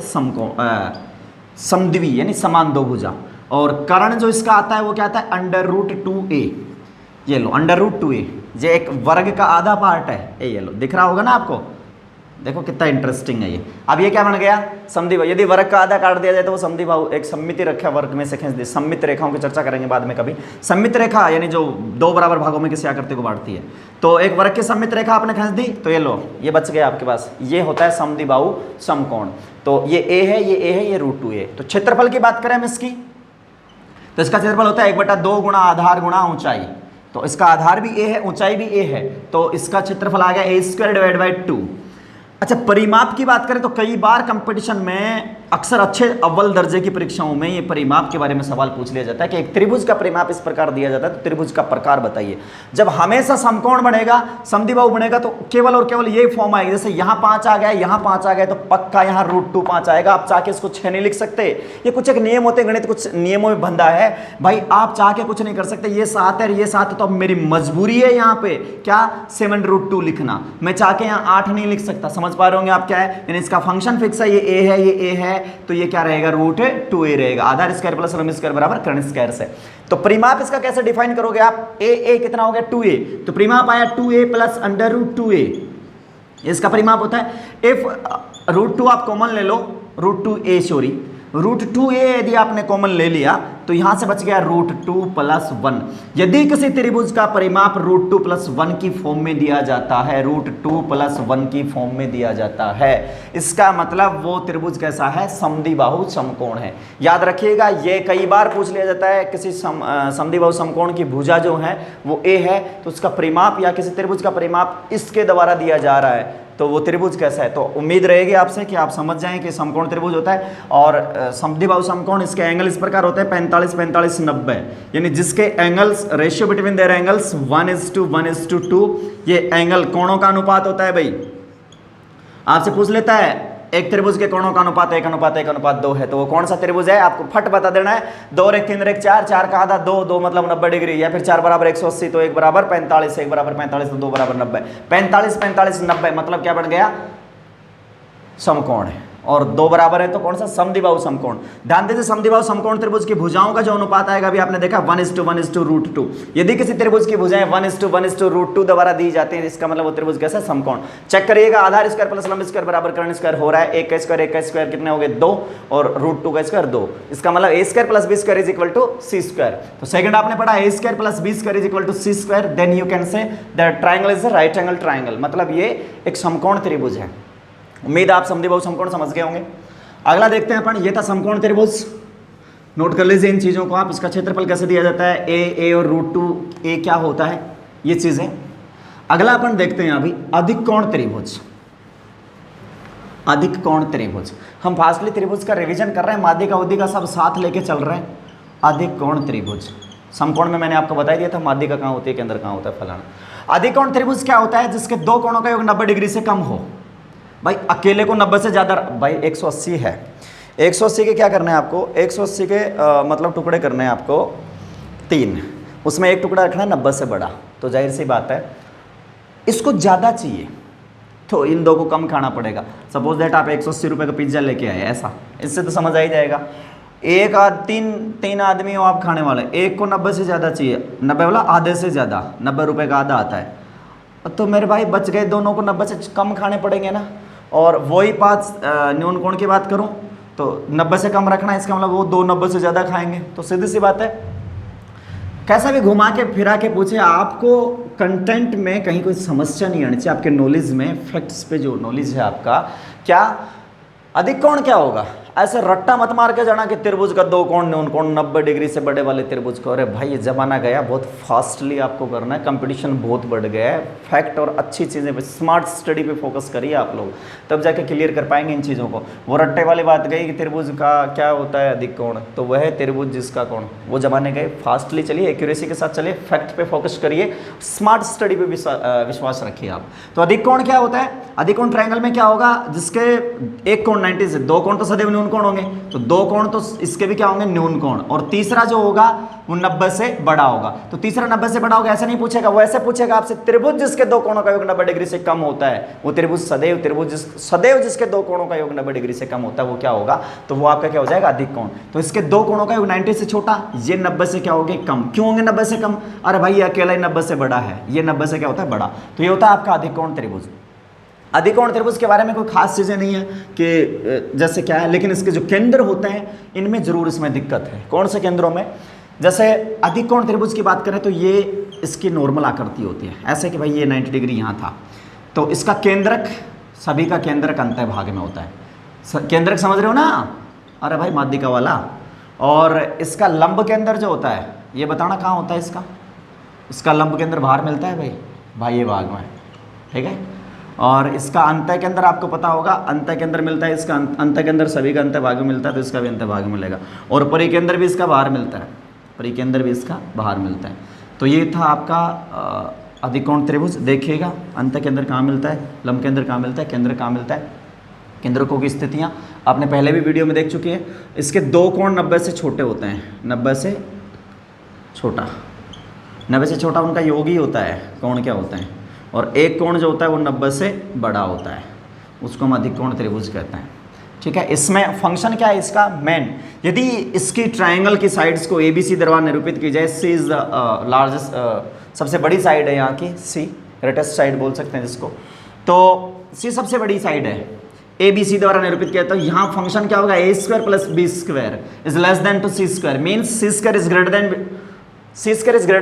समद्वि यानी समान दो भुजा। और कर्ण जो इसका आता है वो क्या आता है √2a, ये लो √2a, ये एक वर्ग का आधा पार्ट है, ये लो दिख रहा होगा ना आपको, देखो कितना इंटरेस्टिंग है ये। अब ये क्या बन गया समद्विबाहु, यदि वर्ग का आधा काट दिया जाए तो वो समद्विबाहु एक सममिति रेखा वर्ग में से खींच दी। सममित रेखाओं की चर्चा करेंगे बाद में कभी। सममित रेखा यानी जो दो बराबर भागों में किसी आकृति को बांटती है, तो एक वर्ग की सममित रेखा आपने खींच दी, तो ये लो ये बच गया आपके पास, ये होता है समद्विबाहु समकोण। तो ये ए है, ये ए है, ये √2a। तो क्षेत्रफल की बात करें हम इसकी, तो इसका क्षेत्रफल होता है 1/2 गुणा आधार गुणा ऊंचाई। तो इसका आधार भी a है, ऊंचाई भी a है, तो इसका क्षेत्रफल आ गया a² / 2। अच्छा परिमाप की बात करें तो कई बार कंपटीशन में अक्सर अच्छे अव्वल दर्जे की परीक्षाओं में ये परिमाप के बारे में सवाल पूछ लिया जाता है कि एक त्रिभुज का परिमाप इस प्रकार दिया जाता है, तो त्रिभुज का प्रकार बताइए। जब हमेशा समकोण बनेगा, समद्विबाहु बनेगा, तो केवल और केवल ये फॉर्म आएगी, जैसे यहाँ 5 आ गया, यहाँ 5 आ गया, तो पक्का यहाँ √2 5 आएगा। आप चाह के इसको 6 नहीं लिख सकते, ये कुछ एक नियम होते हैं, गणित कुछ नियमों में बंधा है भाई, आप चाह के कुछ नहीं कर सकते। ये 7 है, ये 7 है, तो अब मेरी मजबूरी है यहाँ पे क्या 7√2 लिखना, मैं चाह के यहाँ 8 नहीं लिख सकता। समझ पा रहे होंगे आप क्या है, यानी इसका फंक्शन फिक्स है, ये a है, ये a है, तो ये क्या रहेगा √2a रहेगा, आधार स्क्वायर प्लस लंब स्क्वायर बराबर कर्ण स्क्वायर से। तो परिमाप इसका कैसे डिफाइन करोगे आप, a कितना हो गया 2a, तो परिमाप आया 2a प्लस √2a, इसका परिमाप होता है। इफ √2 आप कॉमन ले लो, √2a सॉरी √2a यदि आपने कॉमन ले लिया तो यहां से बच गया √2 + 1। यदि किसी त्रिभुज का परिमाप √2 + 1 की फॉर्म में दिया जाता है, √2 + 1 की फॉर्म में दिया जाता है, इसका मतलब वो त्रिभुज कैसा है, समद्विबाहु समकोण है। याद रखिएगा ये कई बार पूछ लिया जाता है, किसी समद्विबाहु समकोण की भुजा जो है वो a है, तो उसका परिमाप या किसी त्रिभुज का परिमाप इसके द्वारा दिया जा रहा है, तो वो त्रिभुज कैसा है। तो उम्मीद रहेगी आपसे कि आप समझ जाएं कि समकोण त्रिभुज होता है। और समद्विबाहु समकोण इसके एंगल इस प्रकार होते हैं 45 45 90, यानी जिसके angles ratio between their angles 1:1:2, ये एंगल कोणों का अनुपात होता है। भाई आपसे पूछ लेता है एक त्रिभुज के कोणों का अनुपात 1:1:2 है, तो वो कौन सा त्रिभुज है आपको फट बता देना है। 2 और 1 3 और 1 4, 4 का आधा 2, 2 मतलब 90 डिग्री, या फिर 4 = 180, तो 1 = 45, 1 = 45, तो 2 = 90। 45 45 90 मतलब क्या बन गया, समकोण है। और 2 बराबर है तो कौन सा, समद्विबाहु समकोण। ध्यान दीजिए समद्विबाहु समकोण त्रिभुज की भुजाओं का जो अनुपात आएगा अभी आपने देखा 1:1:2। यदि किसी त्रिभुज की भुजाएं 1:1:2 द्वारा दी जाती है, इसका मतलब वो त्रिभुज कैसा है, समकोण। चेक करिएगा, आधार स्क्वायर प्लस लंब स्क्वायर बराबर कर्ण स्क्वायर हो रहा है, 1 का स्क्वायर कितने हो गए 2, और √2 का स्क्वायर 2, इसका मतलब a² + b² = c²। तो सेकंड आपने पढ़ा a² + b² = c², then you can say that triangle is a right angle triangle, मतलब ये एक समकोण त्रिभुज है। उम्मीद आप समद्विबाहु समकोण समझ गए होंगे। अगला देखते हैं अपन, ये था समकोण त्रिभुज, नोट कर लीजिए इन चीज़ों को आप। इसका क्षेत्रफल कैसे दिया जाता है, a और √2a क्या होता है, ये चीज़ें। अगला अपन देखते हैं अभी अधिक कोण त्रिभुज। अधिक कोण त्रिभुज, हम फास्टली त्रिभुज का रिवीजन कर रहे हैं, माध्यिक अवधि का सब साथ लेके चल रहे हैं। अधिक कोण त्रिभुज, समकोण में मैंने आपको बता दिया था माध्यिका कहाँ होती है, केंद्र कहाँ होता है, फलाना। अधिकोण त्रिभुज क्या होता है? जिसके दो कोणों का योग 90 डिग्री से कम हो। भाई अकेले को 90 से ज़्यादा, भाई 180 है, 180 के क्या करना है आपको, 180 के मतलब टुकड़े करने हैं आपको 3, उसमें एक टुकड़ा रखना है 90 से बड़ा। तो जाहिर सी बात है इसको ज़्यादा चाहिए तो इन दो को कम खाना पड़ेगा। सपोज दैट आप 180 रुपये का पिज्ज़ा लेके आए, ऐसा, इससे तो समझ आ ही जाएगा। तीन आदमी हो आप खाने वाले, एक को 90 से ज़्यादा चाहिए, 90 वाला आधे से ज़्यादा, 90 रुपये का आधा आता है, तो मेरे भाई बच गए, दोनों को 90 से कम खाने पड़ेंगे ना। और वही बात न्यून कोण की बात करूँ तो 90 से कम रखना है, इसका मतलब वो दो 90 से ज़्यादा खाएंगे। तो सीधी सी बात है, कैसा भी घुमा के फिरा के पूछे, आपको कंटेंट में कहीं कोई समस्या नहीं आनी चाहिए। आपके नॉलेज में, फैक्ट्स पे जो नॉलेज है आपका, क्या अधिक कोण क्या होगा, ऐसे रट्टा मत मार के जाना कि त्रिभुज का दो कोण न्यून कोण 90 डिग्री से बड़े वाले त्रिभुज को। अरे भाई ये जमाना गया, बहुत फास्टली आपको करना है, कंपटीशन बहुत बढ़ गया है। फैक्ट और अच्छी चीज़ें पे, स्मार्ट स्टडी पे फोकस करिए आप लोग, तब जाके क्लियर कर पाएंगे इन चीज़ों को। वो रट्टे वाली बात गई कि त्रिभुज का क्या होता है अधिक कोण, तो वह त्रिभुज जिसका कोण, वो जमाने गए। फास्टली चलिए, एक्यूरेसी के साथ चलिए, फैक्ट पे फोकस करिए, स्मार्ट स्टडी पे विश्वास रखिए आप। तो अधिक कोण क्या होता है? अधिक कोण ट्रायंगल में क्या होगा, जिसके एक कोण 90 से, दो कोण तो सदैव न्यून कोण होंगे, तो दो कोण तो इसके भी क्या होंगे, न्यून कोण, और तीसरा जो होगा वो 90 से बड़ा होगा। तो तीसरा 90 से बड़ा होगा, ऐसा नहीं पूछेगा, वो ऐसे पूछेगा आपसे, त्रिभुज जिसके दो कोणों का योग 90 डिग्री से कम होता है वो त्रिभुज सदैव जिसके दो कोणों का योग 90 डिग्री से कम होता है वो क्या होगा, तो वो आपका क्या हो जाएगा, अधिक कोण। तो इसके दो कोणों का योग 90 से छोटा, ये 90 से क्या होंगे, कम। क्यों होंगे 90 से कम? अरे भाई ये अकेला ही 90 से बड़ा है, ये 90 से क्या होता है, बड़ा। तो ये होता है आपका अधिक कोण त्रिभुज। अधिक कोण त्रिभुज के बारे में कोई खास चीज़ें नहीं है कि जैसे क्या है, लेकिन इसके जो केंद्र होते हैं इनमें जरूर इसमें दिक्कत है। कौन से केंद्रों में? जैसे अधिक कोण त्रिभुज की बात करें तो ये इसकी नॉर्मल आकृति होती है, ऐसे कि भाई ये 90 डिग्री यहाँ था, तो इसका केंद्रक, सभी का केंद्रक अंतः भाग में होता है। केंद्रक समझ रहे हो ना? अरे भाई माध्यिका वाला। और इसका लंब केंद्र जो होता है, ये बताना कहाँ होता है इसका लंब केंद्र बाहर मिलता है भाई ये भाग में, ठीक है। और इसका अंतः केंद्र आपको पता होगा, अंतः केंद्र मिलता है, इसका अंतः केंद्र सभी का अंतः भाग में मिलता है, तो इसका भी अंतः भाग में मिलेगा। और परिकेंद्र भी इसका बाहर मिलता है, परिकेंद्र भी इसका बाहर मिलता है। तो ये था आपका अधिक कोण त्रिभुज। देखिएगा अंतः केंद्र कहाँ मिलता है, लंब केंद्र कहाँ मिलता है, केंद्र कहाँ मिलता है। केंद्रकों की स्थितियाँ आपने पहले भी वीडियो में देख चुकी है। इसके दो कोण 90 से छोटे होते हैं, 90 से छोटा, 90 से छोटा उनका योग ही होता है, कोण क्या होता है। और एक कोण जो होता है वो 90 से बड़ा होता है, उसको हम अधिक कोण त्रिभुज कहते हैं, ठीक है। इसमें फंक्शन क्या है इसका, मेन, यदि इसकी ट्रायंगल की साइड्स को ABC द्वारा निरूपित की जाए, सी इज द लार्जेस्ट, सबसे बड़ी साइड है यहाँ की, सी ग्रेटेस्ट साइड बोल सकते हैं जिसको, तो सी सबसे बड़ी साइड है, ABC द्वारा निरूपित किया, तो यहाँ फंक्शन क्या होगा, a² + b² is less than to c², means c² is greater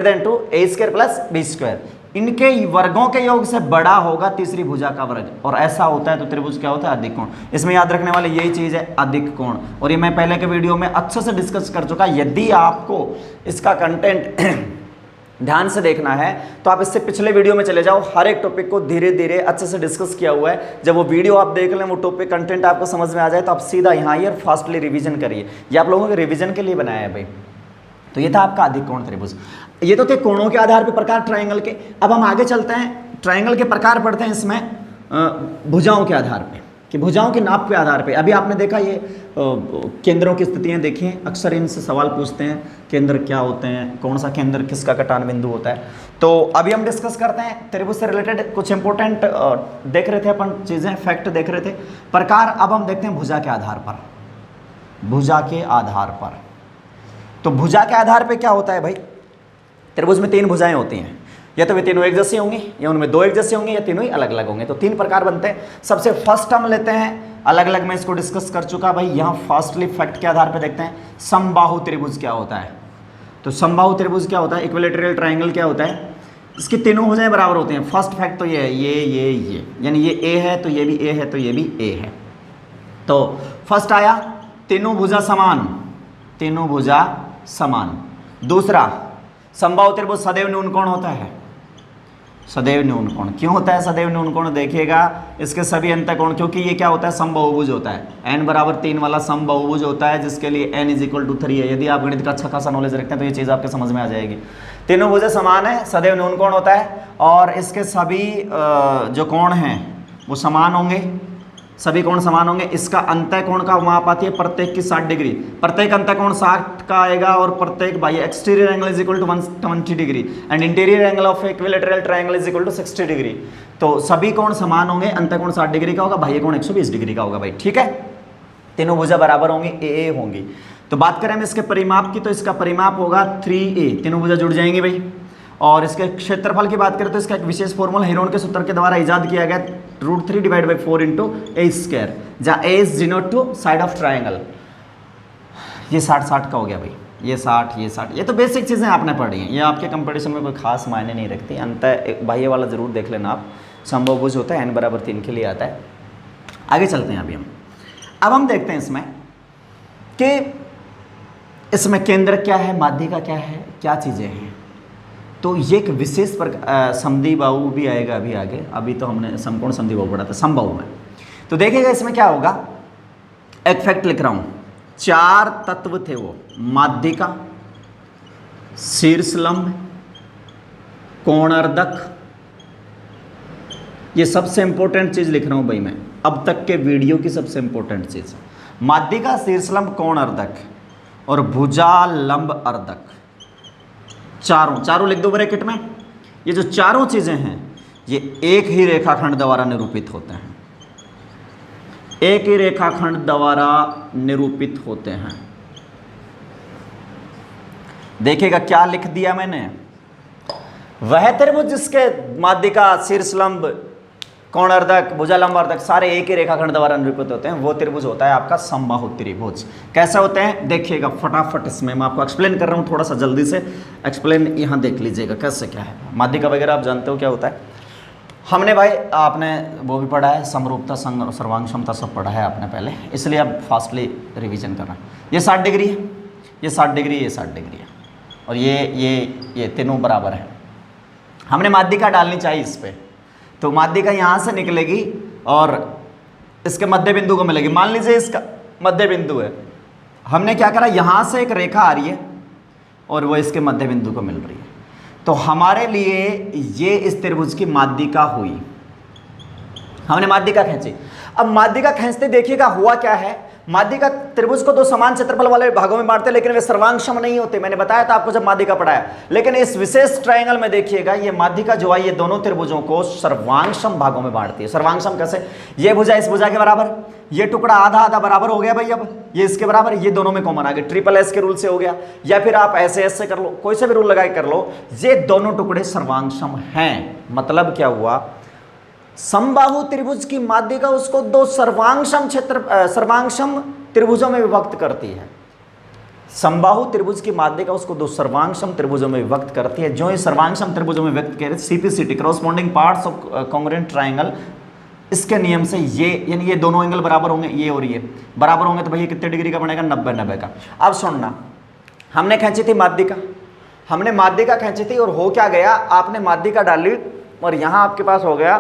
than to a² + b²। इनके वर्गों के योग से बड़ा होगा तीसरी भुजा का वर्ग, और ऐसा होता है तो त्रिभुज क्या होता है, अधिक कोण। इसमें याद रखने वाले यही चीज़ है, अधिक कोण। और ये मैं पहले के वीडियो में अच्छे से डिस्कस कर चुका। यदि आपको इसका कंटेंट ध्यान से देखना है तो आप इससे पिछले वीडियो में चले जाओ, हर एक टॉपिक को धीरे धीरे अच्छे से डिस्कस किया हुआ है। जब वो वीडियो आप देख लें, वो टॉपिक कंटेंट आपको समझ में आ जाए, तो आप सीधा यहाँ आइए और फास्टली रिवीजन करिए। ये आप लोगों के रिवीजन के लिए बनाया है भाई। तो ये था आपका अधिक कोण त्रिभुज। ये तो थे कोणों के आधार पर प्रकार ट्रायंगल के। अब हम आगे चलते हैं, ट्रायंगल के प्रकार पढ़ते हैं इसमें भुजाओं के आधार पे, कि भुजाओं के नाप के आधार पे। अभी आपने देखा ये केंद्रों की स्थितियाँ देखी हैं, अक्सर इनसे सवाल पूछते हैं, केंद्र क्या होते हैं, कौन सा केंद्र किसका कटान बिंदु होता है। तो अभी हम डिस्कस करते हैं त्रिभुज से रिलेटेड कुछ इंपॉर्टेंट देख रहे थे अपन चीज़ें, फैक्ट देख रहे थे। प्रकार अब हम देखते हैं भुजा के आधार पर, भुजा के आधार पर। तो भुजा के आधार पे क्या होता है भाई, त्रिभुज में तीन भुजाएं होती हैं, या तो वे तीनों एक जैसी होंगी, या उनमें दो एक जैसे होंगे, या तीनों ही अलग अलग होंगे। तो तीन प्रकार बनते हैं। सबसे फर्स्ट हम लेते हैं, अलग अलग मैं इसको डिस्कस कर चुका भाई, यहाँ फास्टली फैक्ट के आधार पे देखते हैं, समबाहु त्रिभुज क्या होता है। तो समबाहु त्रिभुज क्या होता है, इक्विलैटरल ट्रायंगल क्या होता है, इसकी तीनों भुजाएं बराबर होती हैं। फर्स्ट फैक्ट तो ये है, ये यानी ये ए है तो ये भी ए है, तो ये भी ए है। तो फर्स्ट आया तीनों भुजा समान, तीनों भुजा समान। दूसरा, समबाहु त्रिभुज सदैव न्यून कोण होता है, सदैव न्यून कोण। क्यों होता है सदैव न्यून कोण? देखिएगा इसके सभी अंतःकोण, क्योंकि ये क्या होता है, समबाहुभुज होता है। n बराबर 3 वाला समबाहुभुज होता है, जिसके लिए n = 3 है। यदि आप गणित का अच्छा खासा नॉलेज रखते हैं तो ये चीज़ आपके समझ में आ जाएगी। तीनों भुजें समान है, सदैव न्यून कोण होता है, और इसके सभी जो कोण हैं वो समान होंगे, सभी कोण समान होंगे। इसका अंतःकोण का माप आती है प्रत्येक की 60 डिग्री, प्रत्येक अंतःकोण 60 का आएगा, और प्रत्येक बाह्य exterior angle = 120 degree and interior angle of equilateral triangle = 60 degree. तो सभी कोण समान होंगे, अंतःकोण 60 डिग्री का होगा, बाह्य कोण 120 डिग्री का होगा भाई, ठीक है। तीनों भुजा बराबर होंगी, ए होंगी। तो बात करें हम इसके परिमाप की, तो इसका परिमाप होगा 3a, तीनों भुजा जुड़ जाएंगी भाई। और इसके क्षेत्रफल की बात करें तो इसका एक विशेष फॉर्मूला हेरोन के सूत्र के द्वारा इजाद किया गया, √3 / 4 × a², जहाँ a is denote to side of triangle. ये 60 का हो गया भाई, ये 60, ये तो बेसिक चीज़ें आपने पढ़ी हैं, ये आपके कंपटीशन में कोई खास मायने नहीं रखती। अंतः बाह्य वाला जरूर देख लेना आप, समबाहुभुज होता है, n बराबर 3 के लिए आता है। आगे चलते हैं अभी हम। अब हम देखते हैं इसमें कि इसमें केंद्र क्या है, माध्यिका क्या है, क्या चीज़ें हैं। तो ये एक विशेष समद्विबाहु भी आएगा अभी आगे, अभी तो हमने समकोण समद्विबाहु पढ़ा था समबाहु में। तो देखिएगा इसमें क्या होगा, एक फैक्ट लिख रहा हूं, 4 तत्व थे वो, माध्यिका, शीर्षलंब, कोणर्धक। ये सबसे इंपॉर्टेंट चीज लिख रहा हूं भाई मैं, अब तक के वीडियो की सबसे इंपॉर्टेंट चीज, माध्यिका, शीर्षलंब, कोणर्धक और भुजा लंब अर्धक, चारों लिख दो ब्रैकेट में। ये जो चारों चीजें हैं ये एक ही रेखाखंड द्वारा निरूपित होते हैं, एक ही रेखाखंड द्वारा निरूपित होते हैं। देखिएगा क्या लिख दिया मैंने, वह त्रिभुज जिसके माध्यिका, शीर्षलंब, कोणर्धक, भुजालंब अर्धक सारे एक ही रेखाखंड द्वारा निरूपित होते हैं, वो त्रिभुज होता है आपका समबाहु त्रिभुज। कैसे होते हैं देखिएगा फटाफट, इसमें मैं आपको एक्सप्लेन कर रहा हूँ, थोड़ा सा जल्दी से एक्सप्लेन यहाँ देख लीजिएगा कैसे क्या है। माध्यिका वगैरह आप जानते हो क्या होता है, हमने भाई आपने वो भी पढ़ा है, समरूपता, सर्वांग क्षमता सब पढ़ा है आपने पहले, इसलिए अब फास्टली रिविजन करना। ये 60 डिग्री है, ये 60 डिग्री, ये 60 डिग्री है, और ये तीनों बराबर है। हमने माध्यिका डालनी चाहिए इस पर, तो माध्यिका यहाँ से निकलेगी और इसके मध्य बिंदु को मिलेगी। मान लीजिए इसका मध्य बिंदु है, हमने क्या करा, यहाँ से एक रेखा आ रही है और वो इसके मध्य बिंदु को मिल रही है, तो हमारे लिए ये इस त्रिभुज की माध्यिका हुई। हमने माध्यिका खींची। अब माध्यिका खींचते देखिएगा हुआ क्या है, माध्यिका त्रिभुज को दो समान क्षेत्रफल वाले भागों में बांटते, लेकिन वे सर्वांगसम नहीं होते। मैंने बताया था आपको जब माध्यिका पढ़ाया, लेकिन इस विशेष ट्रायंगल में देखिएगा ये माध्यिका जो है ये दोनों त्रिभुजों को सर्वांगसम भागों में बांटती है। सर्वांगसम कैसे, ये भुजा इस भुजा के बराबर, ये टुकड़ा आधा आधा बराबर हो गया भाई, अब ये इसके बराबर, ये दोनों में कॉमन आ गए, ट्रिपल एस के रूल से हो गया, या फिर आप ऐसे ऐसे कर लो, कोई से भी रूल लगा के कर लो, ये दोनों टुकड़े सर्वांगसम हैं। मतलब क्या हुआ, समबाहु त्रिभुज की माध्यिका उसको दो सर्वांगसम त्रिभुजों में विभक्त करती है। समबाहु त्रिभुज की माध्यिका उसको दो सर्वांगसम त्रिभुजों में विभक्त करती है। जो ये सर्वांगसम त्रिभुजों में व्यक्त करे, CPCT, corresponding parts of congruent triangle, इसके नियम से ये यानी ये दोनों एंगल बराबर होंगे, ये और ये बराबर होंगे, तो भैया कितने डिग्री का बनेगा, 90 का। अब सुनना, हमने खींची थी माध्यिका, हमने माध्यिका खींची थी और हो क्या गया, आपने माध्यिका डाली और यहाँ आपके पास हो गया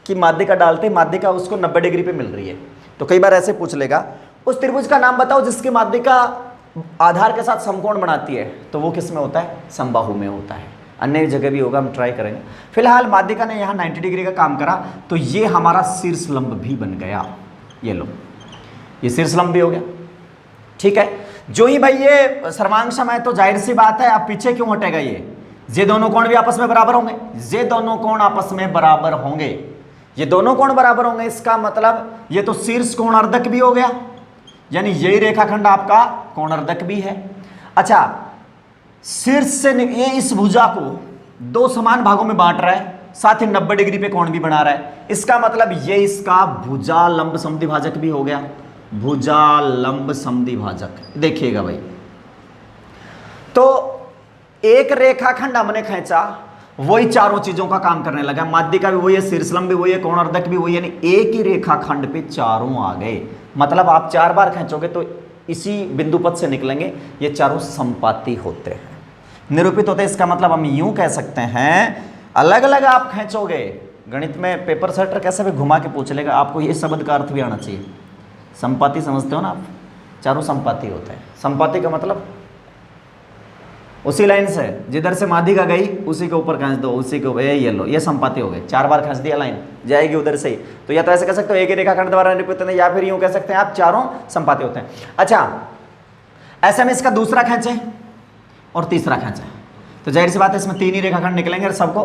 कि माध्यिका डालते माध्यिका उसको 90 डिग्री पे मिल रही है। तो कई बार ऐसे पूछ लेगा, उस त्रिभुज का नाम बताओ जिसकी माध्यिका आधार के साथ समकोण बनाती है, तो वो किस में होता है, समबाहु में होता है। अन्य जगह भी होगा, हम ट्राई करेंगे। फिलहाल माध्यिका ने यहाँ 90 डिग्री का काम करा, तो ये हमारा शीर्षलंब भी बन गया। ये लो, ये शीर्षलंब भी हो गया, ठीक है। जो ही भाई ये सर्वांगसम है तो जाहिर सी बात है, अब पीछे क्यों हटेगा, ये दोनों कोण भी आपस में बराबर होंगे, ये दोनों कोण आपस में बराबर होंगे, ये दोनों कोण बराबर होंगे। इसका मतलब ये तो शीर्ष कोणार्धक भी हो गया, यानी यही रेखाखंड आपका कोणार्धक भी है। अच्छा, शीर्ष से ये इस भुजा को दो समान भागों में बांट रहा है, साथ ही 90 डिग्री पे कोण भी बना रहा है। इसका मतलब ये इसका भुजा लंब समद्विभाजक भी हो गया, भुजा लंब समद्विभाजक। देखिएगा भाई, तो एक रेखाखंड हमने खींचा, वही चारों चीजों का काम करने लगा, माध्यिका भी वही है, शीर्षलंब भी वही है, कोणार्धक भी वही है, यानी एक ही रेखाखंड पे चारों आ गए। मतलब आप 4 बार खींचोगे तो इसी बिंदु पद से निकलेंगे, ये चारों समपाती होते हैं, निरूपित होते हैं। इसका मतलब हम यूं कह सकते हैं, अलग अलग आप खींचोगे, गणित में पेपर सेटर कैसे भी घुमा के पूछ लेगा, आपको ये शब्द का अर्थ भी आना चाहिए। संपाति समझते हो ना आप, चारों संपाति होते हैं। संपाति का मतलब उसी लाइन से जिधर से माध्यिका गई उसी के ऊपर खींच दो, उसी के ऊपर, ये लो, ये संपाति हो गए। 4 बार खींच दिया लाइन, जाएगी उधर से ही। तो या तो ऐसे कह सकते हो एक ही रेखाखंड द्वारा निरूपित होते हैं, या फिर यूं कह सकते हैं आप चारों संपाति होते हैं। अच्छा, ऐसे में इसका दूसरा खींचे और तीसरा खींचे तो जाहिर सी बात है इसमें 3 ही रेखाखंड निकलेंगे और सबको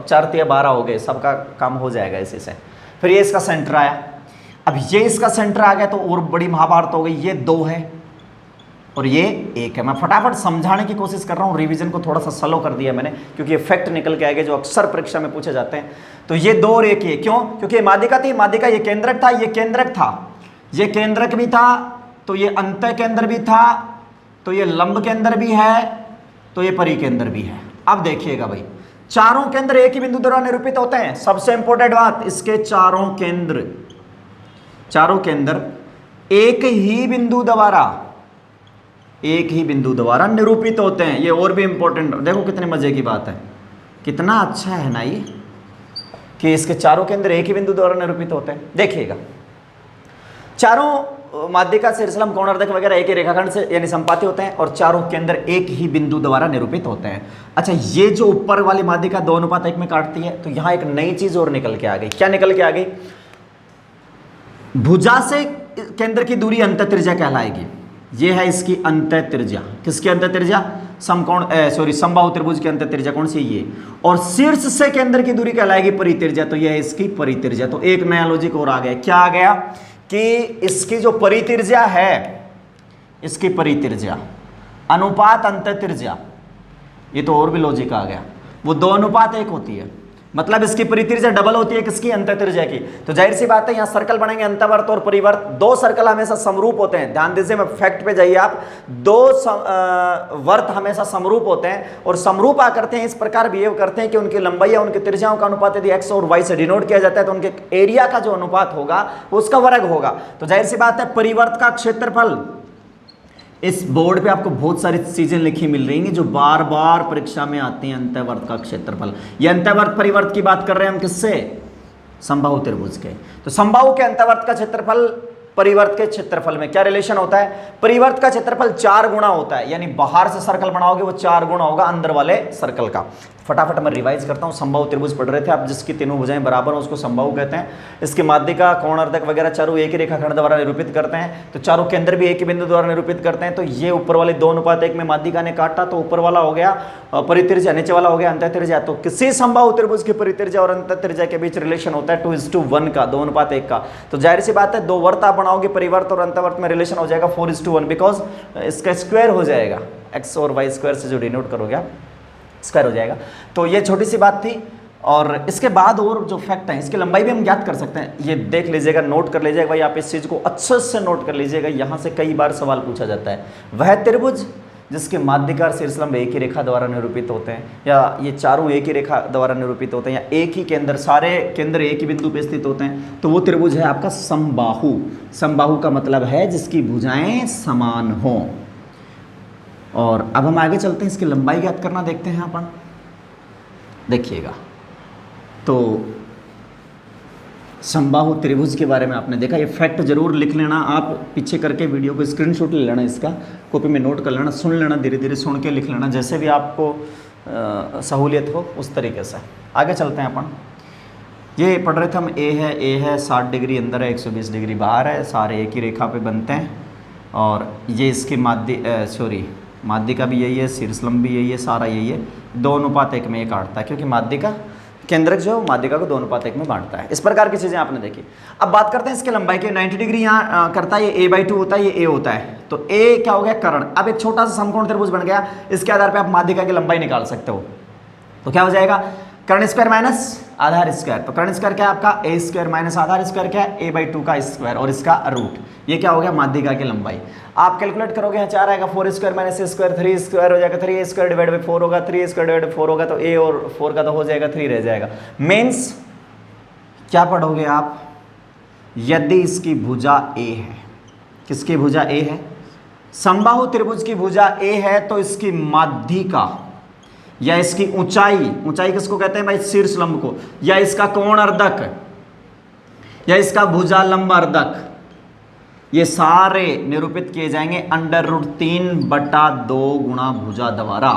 4 3 12 हो गए, सबका काम हो जाएगा इसी से। फिर ये इसका सेंटर आया, अब ये इसका सेंटर आ गया तो और बड़ी महाभारत हो गई। ये 2 है और ये 1 है। मैं फटाफट समझाने की कोशिश कर रहा हूँ, रिवीजन को थोड़ा सा स्लो कर दिया मैंने, क्योंकि ये फैक्ट निकल के आएंगे जो अक्सर परीक्षा में पूछे जाते हैं। तो ये 2 और 1 ये क्यों? क्योंकि ये माध्यिका थी, माध्यिका ये केंद्रक था, ये केंद्रक था, ये केंद्रक भी था, तो ये अंतः केंद्र भी था, तो ये लंब केंद्र भी है, तो ये परिकेंद्र भी है। अब देखिएगा भाई, चारों केंद्र एक ही बिंदु द्वारा निरूपित होते हैं। सबसे इंपॉर्टेंट बात, इसके चारों केंद्र एक ही बिंदु द्वारा निरूपित होते हैं। ये और भी इंपॉर्टेंट, देखो कितने मजे की बात है, कितना अच्छा है ना ये, कि इसके चारों केंद्र एक ही बिंदु द्वारा निरूपित होते हैं। देखिएगा, चारों माध्यिका, शीर्षलंब, कोणार्धक वगैरह एक ही रेखाखंड से यानी संपाति होते हैं और चारों केंद्र एक ही बिंदु द्वारा निरूपित होते हैं। अच्छा, ये जो ऊपर वाली माध्यिका 2:1 में काटती है, तो यहां एक नई चीज और निकल के आ गई। क्या निकल के आ गई? भुजा से केंद्र की दूरी अंतः त्रिज्या कहलाएगी। ये है इसकी अंतः त्रिज्या। किसकी अंतः त्रिज्या? समबाहु त्रिभुज की अंतः त्रिज्या कौन सी? ये। और शीर्ष से केंद्र की दूरी कहलाएगी परित्रिज्या, तो यह है इसकी परित्रिज्या। तो एक नया लॉजिक और आ गया। क्या आ गया? कि इसकी जो परित्रिज्या है, इसकी परित्रिज्या अनुपात अंतः त्रिज्या, ये तो और भी लॉजिक आ गया, वो 2:1 होती है। मतलब इसकी परित्रिज्या डबल होती है किसकी? अंतः त्रिज्या की। तो जाहिर सी बात है यहाँ सर्कल बनेंगे, अंतःवर्त और परिवर्त। 2 सर्कल हमेशा समरूप होते हैं, ध्यान दीजिए, मैं फैक्ट पे जाइए आप। 2 वर्त हमेशा समरूप होते हैं और समरूप करते हैं, इस प्रकार बिहेव करते हैं कि उनकी लंबाई या उनकी त्रिज्याओं का अनुपात यदि x और y से डिनोट किया जाता है तो उनके एरिया का जो अनुपात होगा वो उसका वर्ग होगा। तो जाहिर सी बात है परिवर्त का क्षेत्रफल, इस बोर्ड पे आपको बहुत सारी चीजें लिखी मिल रही हैं जो बार बार परीक्षा में आती हैं। अंतःवर्त का क्षेत्रफल, ये अंतःवर्त परिवर्त की बात कर रहे हैं हम, किससे? समबाहु त्रिभुज के। तो समबाहु के अंतःवर्त का क्षेत्रफल परिवर्त के क्षेत्रफल में क्या रिलेशन होता है? परिवर्त का क्षेत्रफल 4 गुना होता है, यानी बाहर से सर्कल बनाओगे वो 4 गुना होगा अंदर वाले सर्कल का। फटाफट मैं रिवाइज करता हूँ। समबाहु त्रिभुज पढ़ रहे थे आप, जिसकी तीनों भुजाएं बराबर हो उसको समबाहु कहते हैं। इसकी माध्यिका, कोणार्धक वगैरह चारों एक ही रेखाखंड द्वारा निरूपित करते हैं, तो चारों केंद्र भी एक ही बिंदु द्वारा निरूपित करते हैं। तो ये ऊपर वाले 2:1 में माध्यिका ने काटा तो ऊपर वाला हो गया परित्रिज्या, नीचे वाला हो गया अंतः त्रिज्या। तो किसी समबाहु त्रिभुज की परित्रिज्या और अंतः त्रिज्या के बीच रिलेशन होता है 2:1 का, 2:1 का। तो जाहिर सी बात है 2 वर्त आप बनाओगे, परिवर्त और अंतःवर्त में रिलेशन हो जाएगा 4:1, बिकॉज इसका स्क्वायर हो जाएगा, एक्स और वाई स्क्वायर से जो डिनोट करोगे आप स्क्वायर हो जाएगा। तो ये छोटी सी बात थी। और इसके बाद और जो फैक्ट है, इसकी लंबाई भी हम ज्ञात कर सकते हैं। ये देख लीजिएगा, नोट कर लीजिएगा भाई, आप इस चीज़ को अच्छे से नोट कर लीजिएगा, यहाँ से कई बार सवाल पूछा जाता है। वह त्रिभुज जिसके माध्यिका और शीर्षलंब एक ही रेखा द्वारा निरूपित होते हैं, या ये चारों एक ही रेखा द्वारा निरूपित होते हैं, या एक ही केंद्र, सारे केंद्र एक ही बिंदु पे स्थित होते हैं, तो वो त्रिभुज है आपका समबाहु। समबाहु का मतलब है जिसकी भुजाएं समान हों। और अब हम आगे चलते हैं, इसकी लंबाई ज्ञात करना देखते हैं अपन। देखिएगा, तो समबाहु त्रिभुज के बारे में आपने देखा, ये फैक्ट जरूर लिख लेना आप, पीछे करके वीडियो को स्क्रीनशॉट ले लेना, इसका कॉपी में नोट कर लेना, सुन लेना, धीरे धीरे सुन के लिख लेना, जैसे भी आपको सहूलियत हो उस तरीके से। आगे चलते हैं अपन। ये पढ़ रहे थे हम, ए है 60 डिग्री अंदर है, 120 डिग्री बाहर है, सारे एक ही रेखा पे बनते हैं। और ये इसकी माध्यिका भी यही है, शीर्षलंब भी यही है, सारा यही है। 2:1 में ये काटता है, क्योंकि माध्यिका केंद्रक जो है माध्यिका को 2:1 में बांटता है। इस प्रकार की चीज़ें आपने देखी। अब बात करते हैं इसके लंबाई के। 90 डिग्री यहाँ करता है, ये a/2 होता है, ये a होता है। तो a क्या हो गया? कर्ण। अब एक छोटा सा समकोण त्रिभुज बन गया, इसके आधार पर आप माध्यिका की लंबाई निकाल सकते हो। तो क्या हो जाएगा? कर्ण स्क्वायर माइनस आधार स्क्वायर। तो कर्ण स्क्वायर क्या है आपका? a square minus Aadhaar square क्या है? a/2 का स्क्वायर और इसका रूट। ये क्या हो गया? माध्यिका की लंबाई। आप कैलकुलेट करोगे, यहाँ 4 आएगा, 4 square minus a square, 3 square हो जाएगा, 3 स्क्वायर डिवाइड बाई 4 होगा, 3 स्क्वायर डिवाइड बाई 4 होगा, तो a और 4 का तो हो जाएगा, 3 रह जाएगा। मीन्स क्या पढ़ोगे आप? यदि इसकी भुजा a है, किसकी भुजा a है? समबाहु त्रिभुज की भुजा a है, तो इसकी माध्यिका या इसकी ऊंचाई, ऊंचाई किसको कहते हैं भाई, शीर्ष लंब को, या इसका कोण अर्धक, या इसका भुजा लंब अर्धक, ये सारे निरूपित किए जाएंगे √3/2 गुणा भुजा द्वारा,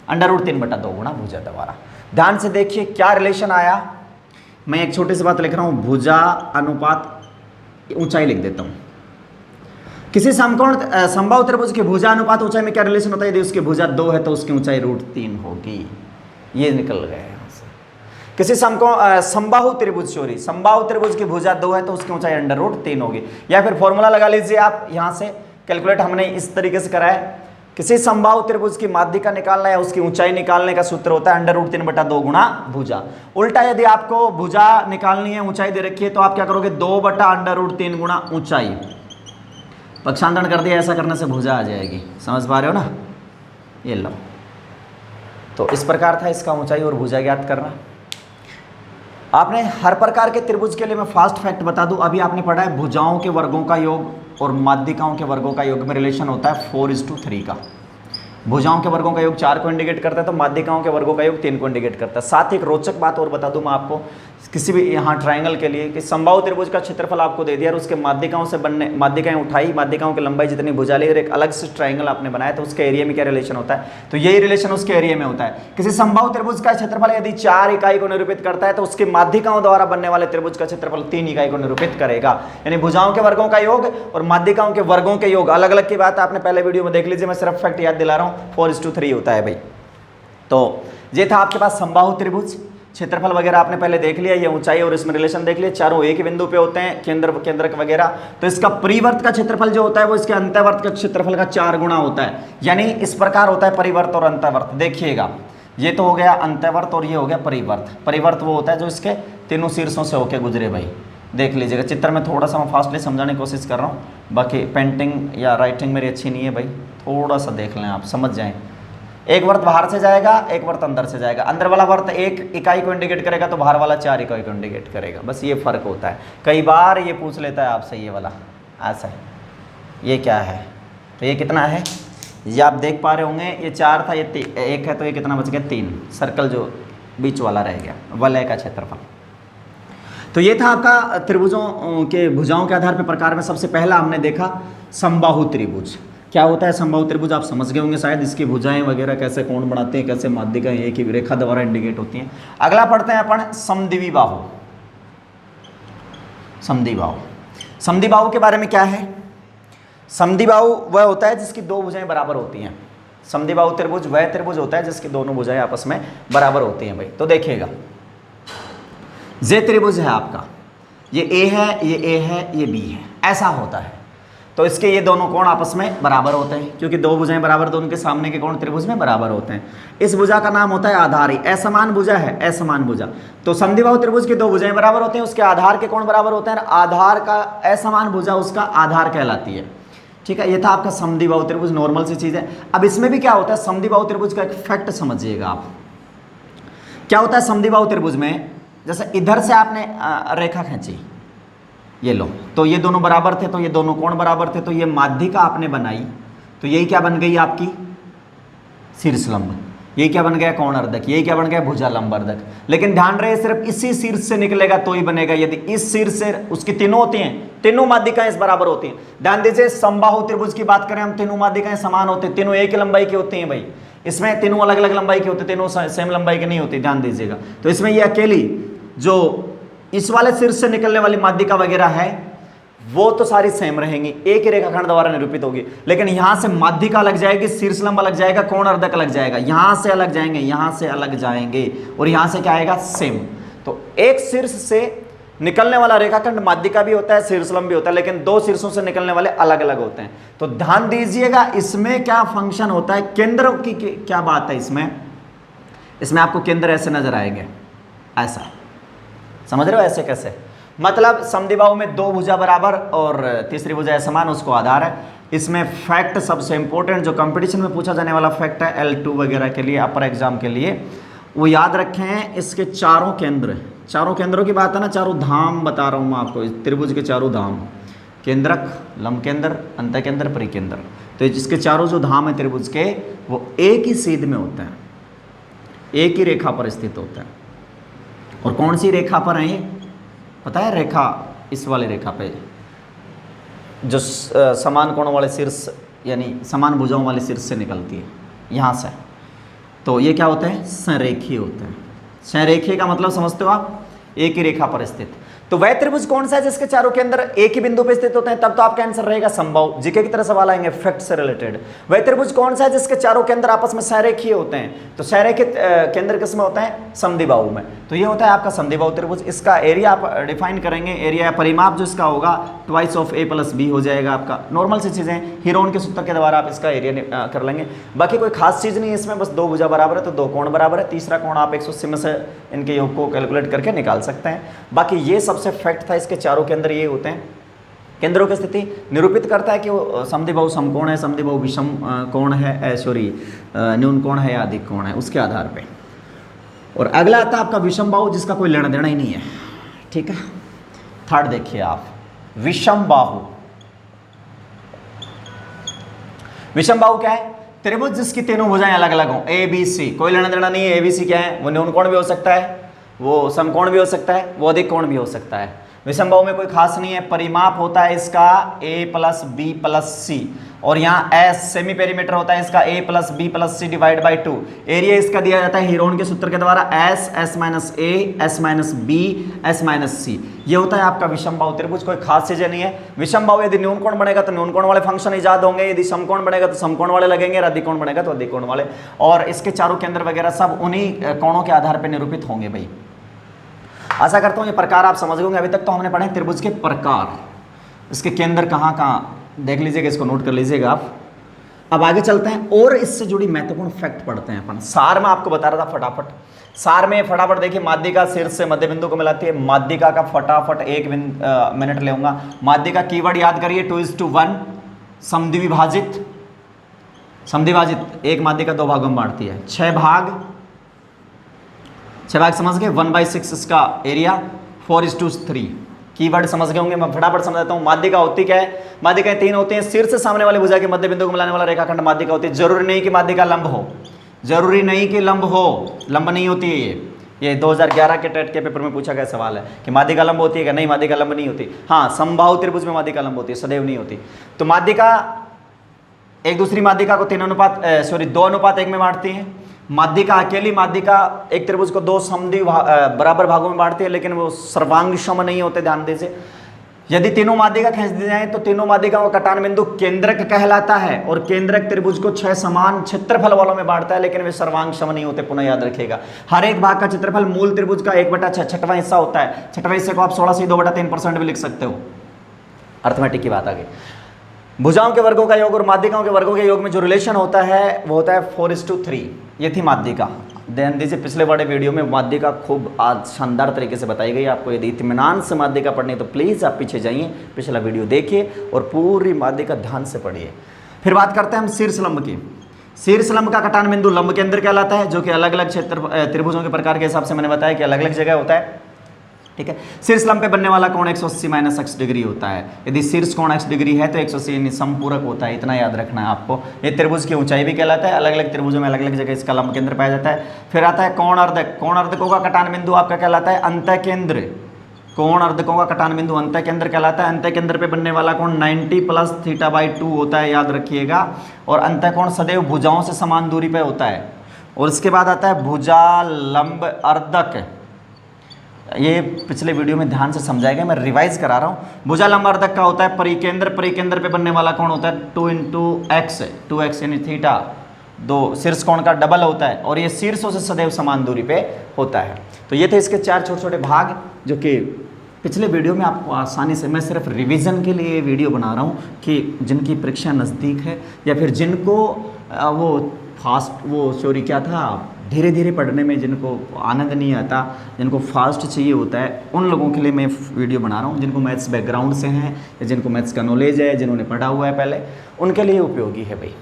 √3/2 गुणा भुजा द्वारा। ध्यान से देखिए क्या रिलेशन आया। मैं एक छोटी सी बात लिख रहा हूं, भुजा अनुपात ऊंचाई लिख देता हूं। किसी समकोण समबाहु त्रिभुज की भुजा अनुपात ऊंचाई में क्या रिलेशन होता है, यदि उसकी भुजा 2 है तो उसकी ऊंचाई √3 होगी। ये निकल गए यहां से। किसी समबाहु त्रिभुज, सॉरी, समबाहु त्रिभुज की भुजा 2 है तो उसकी ऊंचाई √3 होगी। या फिर फॉर्मूला लगा लीजिए आप, यहां से कैलकुलेट हमने इस तरीके से करा है, किसी समबाहु त्रिभुज की माध्यिका निकालना है, उसकी ऊंचाई निकालने का सूत्र होता है √3/2 गुणा भुजा। उल्टा यदि आपको भुजा निकालनी है, ऊंचाई दे रखी है, तो आप क्या करोगे, 2/√3 गुणा ऊंचाई, पक्षांतरण कर दिया, ऐसा करने से भुजा आ जाएगी। समझ पा रहे हो ना, ये लो। तो इस प्रकार था इसका ऊंचाई और भुजा ज्ञात करना। आपने हर प्रकार के त्रिभुज के लिए मैं फास्ट फैक्ट बता दूं, अभी आपने पढ़ा है भुजाओं के वर्गों का योग और माध्यिकाओं के वर्गों का योग में रिलेशन होता है 4:3 का। भुजाओं के वर्गों का योग 4 को इंडिकेट करता है, तो माध्यिकाओं के वर्गों का योग 3 को इंडिकेट करता है। साथ ही एक रोचक बात और बता दूं मैं आपको, किसी भी यहाँ ट्रायंगल के लिए कि समबाहु त्रिभुज का क्षेत्रफल आपको दे दिया और उसके माध्यिकाओं से बनने, माध्यिकाएं उठाई, माध्यिकाओं की लंबाई जितनी भुजा ली और एक अलग से ट्रायंगल आपने बनाया, तो उसके एरिया में क्या रिलेशन होता है, तो यही रिलेशन उसके एरिया में होता है। किसी समबाहु त्रिभुज का क्षेत्रफल यदि 4 इकाई को निरूपित करता है, तो उसके माध्यिकाओं द्वारा बनने वाले त्रिभुज का क्षेत्रफल 3 इकाई को निरूपित करेगा। यानी भुजाओं के वर्गों का योग और माध्यिकाओं के वर्गों के योग अलग अलग की बात आपने पहले वीडियो में देख लीजिए, मैं सिर्फ फैक्ट याद दिला रहा हूँ, 4:3 होता है भाई। तो ये था आपके पास समबाहु त्रिभुज, क्षेत्रफल वगैरह आपने पहले देख लिया, ये ऊंचाई और इसमें रिलेशन देख लिया, चारों एक ही बिंदु पे होते हैं, केंद्रक वगैरह। तो इसका परिवर्त का क्षेत्रफल जो होता है वो इसके अंतःवर्त का क्षेत्रफल का 4 गुना होता है। यानी इस प्रकार होता है परिवर्त और अंतःवर्त। देखिएगा, ये तो हो गया अंतःवर्त और ये हो गया परिवर्त। परिवर्त वो होता है जो इसके तीनों शीर्षों से होकर गुजरे भाई। देख लीजिएगा चित्र में, थोड़ा सा मैं फास्टली समझाने की कोशिश कर रहा हूँ, बाकी पेंटिंग या राइटिंग मेरी अच्छी नहीं है भाई, थोड़ा सा देख लें आप, समझ जाएँ। एक वर्त बाहर से जाएगा, एक वर्त अंदर से जाएगा। अंदर वाला वर्त 1 इकाई को इंडिकेट करेगा, तो बाहर वाला 4 इकाई को इंडिकेट करेगा। बस ये फर्क होता है। कई बार ये पूछ लेता है आपसे, ये वाला ऐसा है, ये क्या है, तो ये कितना है, ये आप देख पा रहे होंगे, ये 4 था, ये 1 है, तो ये कितना बच गया, 3। सर्कल जो बीच वाला रह गया, वलय का क्षेत्रफल। तो ये था आपका त्रिभुजों के भुजाओं के आधार पर प्रकार में सबसे पहला हमने देखा समबाहु त्रिभुज। क्या होता है समबाहु त्रिभुज, आप समझ गए होंगे शायद, इसकी भुजाएं वगैरह कैसे कोण बनाते हैं, कैसे माध्यिकाएं एक ही रेखा द्वारा इंडिकेट होती हैं। अगला पढ़ते हैं अपन समद्विबाहु। समद्विबाहु, समद्विबाहु के बारे में क्या है, समद्विबाहु वह होता है जिसकी 2 भुजाएं बराबर होती हैं। समद्विबाहु त्रिभुज वह त्रिभुज होता है जिसकी दोनों भुजाएं आपस में बराबर होती हैं भाई। तो देखिएगा, ये त्रिभुज है आपका, ये ए है, ये ए है, ये बी है, ऐसा होता है। तो इसके ये दोनों कोण आपस में बराबर होते हैं, क्योंकि 2 भुजाएं बराबर, तो उनके सामने के कोण त्रिभुज में बराबर होते हैं। इस भुजा का नाम होता है आधारी। असमान भुजा है, असमान भुजा। तो समद्विबाहु त्रिभुज की 2 भुजाएं बराबर होती हैं, उसके आधार के कोण बराबर होते हैं। आधार का असमान भुजा उसका आधार कहलाती है। ठीक है, ये था आपका समद्विबाहु त्रिभुज, नॉर्मल सी चीज़ है। अब इसमें भी क्या होता है, समद्विबाहु त्रिभुज का एक फैक्ट समझिएगा आप। क्या होता है समद्विबाहु त्रिभुज में, जैसे इधर से आपने रेखा खींची, ये लो, तो ये दोनों बराबर थे, तो ये दोनों कोण बराबर थे, तो ये माध्यिका आपने बनाई, तो यही क्या बन गई आपकी शीर्ष लंब, यही क्या बन गया कोण अर्धक, यही क्या बन गया भुजा लंब अर्धक। लेकिन ध्यान रहे सिर्फ इसी शीर्ष से निकलेगा तो ही बनेगा, यदि इस शीर्ष से, उसकी तीनों होती हैं, तीनों माध्यिकाएं इस बराबर होती हैं। ध्यान दीजिए, समबाहु त्रिभुज की बात करें हम, तीनों माध्यिकाएं समान होती हैं, तीनों एक ही लंबाई की होती हैं भाई। इसमें तीनों अलग अलग लंबाई की होती है, तीनों सेम लंबाई की नहीं होती, ध्यान दीजिएगा। तो इसमें ये अकेली जो इस वाले शीर्ष से निकलने वाली माध्यिका वगैरह है, वो तो सारी सेम रहेंगी, एक ही रेखाखंड द्वारा निरूपित होगी। लेकिन यहां से माध्यिका अलग जाएगी, शीर्ष लंब अलग जाएगा, कोण अर्धक अलग जाएगा, यहां से अलग जाएंगे, यहां से अलग जाएंगे, और यहां से क्या आएगा, सेम। तो एक शीर्ष से निकलने वाला रेखाखंड माध्यिका भी होता है, शीर्ष लंब भी होता है, लेकिन 2 शीर्षों से निकलने वाले अलग अलग होते हैं। तो ध्यान दीजिएगा, इसमें क्या फंक्शन होता है, केंद्र की क्या बात है इसमें आपको केंद्र ऐसे नजर आएंगे, ऐसा समझ रहे हो, ऐसे कैसे, मतलब समद्विबाहु में 2 भुजा बराबर और तीसरी भुजा समान, उसको आधार है। इसमें फैक्ट सबसे इंपॉर्टेंट जो कंपटीशन में पूछा जाने वाला फैक्ट है L2 वगैरह के लिए, अपर एग्जाम के लिए, वो याद रखें। इसके चारों केंद्रों की बात है ना, चारों धाम बता रहा हूँ मैं आपको, त्रिभुज के चारों धाम, केंद्रक, लंब केंद्र, अंतः केंद्र, परिकेंद्र। तो जिसके चारों जो धाम है त्रिभुज के, वो एक ही सीध में होते हैं, एक ही रेखा पर स्थित होता है। और कौन सी रेखा पर है ये पता है? रेखा इस वाली रेखा पे जो समान कोणों वाले शीर्ष यानी समान भुजाओं वाले शीर्ष से निकलती है, यहाँ से। तो ये क्या होता है? संरेखीय होता है। संरेखीय का मतलब समझते हो आप? एक ही रेखा पर स्थित। तो वह त्रिभुज कौन सा है जिसके चारों केंद्र एक ही बिंदु पर स्थित होते हैं? तब तो आपका आंसर रहेगा समबाहु। जीके की तरह सवाल आएंगे फैक्ट से रिलेटेड। वह त्रिभुज कौन सा है जिसके चारों केंद्र आपस में संरेखीय होते हैं? तो संरेखीय केंद्र किसमें होता है? समद्विबाहु में। तो ये होता है आपका समद्विबाहु त्रिभुज। इसका एरिया आप डिफाइन करेंगे, एरिया परिमाप जो इसका होगा twice of a plus b हो जाएगा आपका। नॉर्मल सी चीजें, हीरोन के सूत्र के द्वारा आप इसका एरिया कर लेंगे। बाकी कोई खास चीज नहीं है इसमें, बस दो भुजा बराबर है तो दो कोण बराबर है। तीसरा कोण आप 180 में से इनके योग को कैलकुलेट करके निकाल सकते हैं। बाकी ये सबसे फैक्ट था, इसके चारों केंद्र ये होते हैं। केंद्रों की स्थिति निरूपित करता है कि वो समद्विबाहु समकोण है, समद्विबाहु विषम कोण है, न्यून कोण है या अधिक कोण है, उसके आधार पे। और अगला आता है आपका विषम बाहु, जिसका कोई लेना देना ही नहीं है। ठीक है, थर्ड देखिए आप, विषम बाहु। विषम बाहु क्या है? त्रिभुज जिसकी तीनों भुजाएं अलग अलग हों, ए बी सी, कोई लेना देना नहीं है। ए बी सी क्या है? वो न्यून कोण भी हो सकता है, वो समकोण भी हो सकता है, वो अधिक कोण भी हो सकता है। विषमबाहु में कोई खास नहीं है, परिमाप होता है इसका a plus b plus c, और यहाँ s सेमी पेरीमीटर होता है इसका a plus b plus c divide by 2। Area इसका दिया जाता है हीरोन के सूत्र के द्वारा s minus a, s minus b, s minus c। ये होता है आपका विषमबाहु त्रिभुज। कोई खास चीजें नहीं है। विषमबाहु यदि न्यून कोण बनेगा तो न्यून कोण वाले फंक्शन इजाद होंगे, यदि समकोण बनेगा तो समकोण वाले लगेंगे, और अधिक कोण बनेगा तो अधिक कोण वाले। और इसके चारों केंद्र वगैरह सब उन्हीं कोणों के आधार पर निरूपित होंगे भाई। आशा करता हूं ये प्रकार आप समझ गए। अभी तक तो हमने पढ़े त्रिभुज के प्रकार, इसके केंद्र कहाँ कहाँ देख लीजिएगा, इसको नोट कर लीजिएगा आप। अब आगे चलते हैं और इससे जुड़ी महत्वपूर्ण फैक्ट पढ़ते हैं अपन। सार में आपको बता रहा था फटाफट। सार में फटाफट देखिए, माध्यिका शीर्ष से मध्य बिंदु को मिलाती है। माध्यिका का फटाफट 1 मिनट लेऊंगा। माध्यिका कीवर्ड याद करिए 2:1, समद्विभाजित। समद्विभाजित एक माध्यिका दो भागों में बांटती है, 6 भाग समझ गए। 1/6 इसका एरिया, 4:3। कीवर्ड समझ गए होंगे, मैं फटाफट समझ देता हूँ। माध्यिका होती क्या है? माध्यिकाएं तीन होती हैं। शीर्ष से सामने वाली भुजा के मध्य बिंदु को मिलाने वाला रेखाखंड माध्यिका होती है। जरूरी नहीं कि माध्यिका लंब हो, जरूरी नहीं कि लंब हो, लंब नहीं होती है ये 2011 के टेट के पेपर में पूछा गया सवाल है कि माध्यिका लंब होती है क्या? नहीं, माध्यिका लंब नहीं होती। हाँ, समबाहु त्रिभुज में माध्यिका लंब होती है, सदैव नहीं होती। तो माध्यिका एक दूसरी माध्यिका को 2:1 में बांटती है। माध्यिका अकेली माध्यिका एक त्रिभुज को 2 समद्वि बराबर भागों में बांटती है, लेकिन वो सर्वांग सम नहीं होते, ध्यान दीजिए। यदि तीनों माध्यिका खींच दी जाए तो तीनों माध्यिकाओं का कटान बिंदु केंद्रक कहलाता है, और केंद्रक त्रिभुज को 6 समान क्षेत्रफल वालों में बांटता है, लेकिन वे सर्वांग सम नहीं होते। पुनः याद रखिएगा, हर एक भाग का क्षेत्रफल मूल त्रिभुज का 1/6 छठवां हिस्सा होता है। छठवें हिस्से को आप 16 से 2/3% भी लिख सकते हो। अर्थमेटिक की बात आ गई। भुजाओं के वर्गों का योग और माध्यिकाओं के वर्गों के योग में जो रिलेशन होता है वो होता है 4:3। ये थी माध्यिका। ध्यान दीजिए, पिछले बड़े वीडियो में माध्यिका खूब आज शानदार तरीके से बताई गई। आपको यदि इत्मीनान से माध्यिका पढ़नी है तो प्लीज़ आप पीछे जाइए, पिछला वीडियो देखिए और पूरी माध्यिका ध्यान से पढ़िए। फिर बात करते हैं हम शीर्षलंब की। शीर्षलंब का कटान बिंदु लंब केंद्र कहलाता है, जो कि अलग अलग क्षेत्र त्रिभुजों के प्रकार के हिसाब से मैंने बताया कि अलग अलग जगह होता है। ठीक है, शीर्षलंब पे बनने वाला कोण 180 माइनस x डिग्री होता है। यदि शीर्ष कोण x डिग्री है तो 180 यानी समपूरक होता है, इतना याद रखना है आपको। ये त्रिभुज की ऊंचाई भी कहलाता है। अलग अलग त्रिभुजों में अलग अलग जगह इसका लंब केंद्र पाया जाता है। फिर आता है कोण अर्धक। कोण अर्धकों का कटान बिंदु आपका कहलाता है अंतः केंद्र। कोण अर्धकों का कटान बिंदु अंतः केंद्र कहलाता है। अंतः केंद्र पे बनने वाला कोण 90 प्लस θ/2 होता है, याद रखिएगा। और अंतः कोण सदैव भुजाओं से समान दूरी पे होता है। और इसके बाद आता है भुजा लंब अर्धक। ये पिछले वीडियो में ध्यान से समझाएगा, मैं रिवाइज करा रहा हूँ। भुजा लंब अर्धक का होता है परिकेंद्र। परिकेंद्र पे बनने वाला कोण होता है 2x यानी थीटा, 2 शीर्ष कोण का डबल होता है, और ये शीर्षों से सदैव समान दूरी पे होता है। तो ये थे इसके 4 छोटे छोटे भाग, जो कि पिछले वीडियो में आपको आसानी से, मैं सिर्फ रिवीजन के लिए वीडियो बना रहा हूँ कि जिनकी परीक्षा नज़दीक है या फिर जिनको धीरे धीरे पढ़ने में जिनको आनंद नहीं आता, जिनको फास्ट चाहिए होता है, उन लोगों के लिए मैं वीडियो बना रहा हूँ। जिनको मैथ्स बैकग्राउंड से हैं या जिनको मैथ्स का नॉलेज है, जिन्होंने पढ़ा हुआ है पहले, उनके लिए उपयोगी है भाई।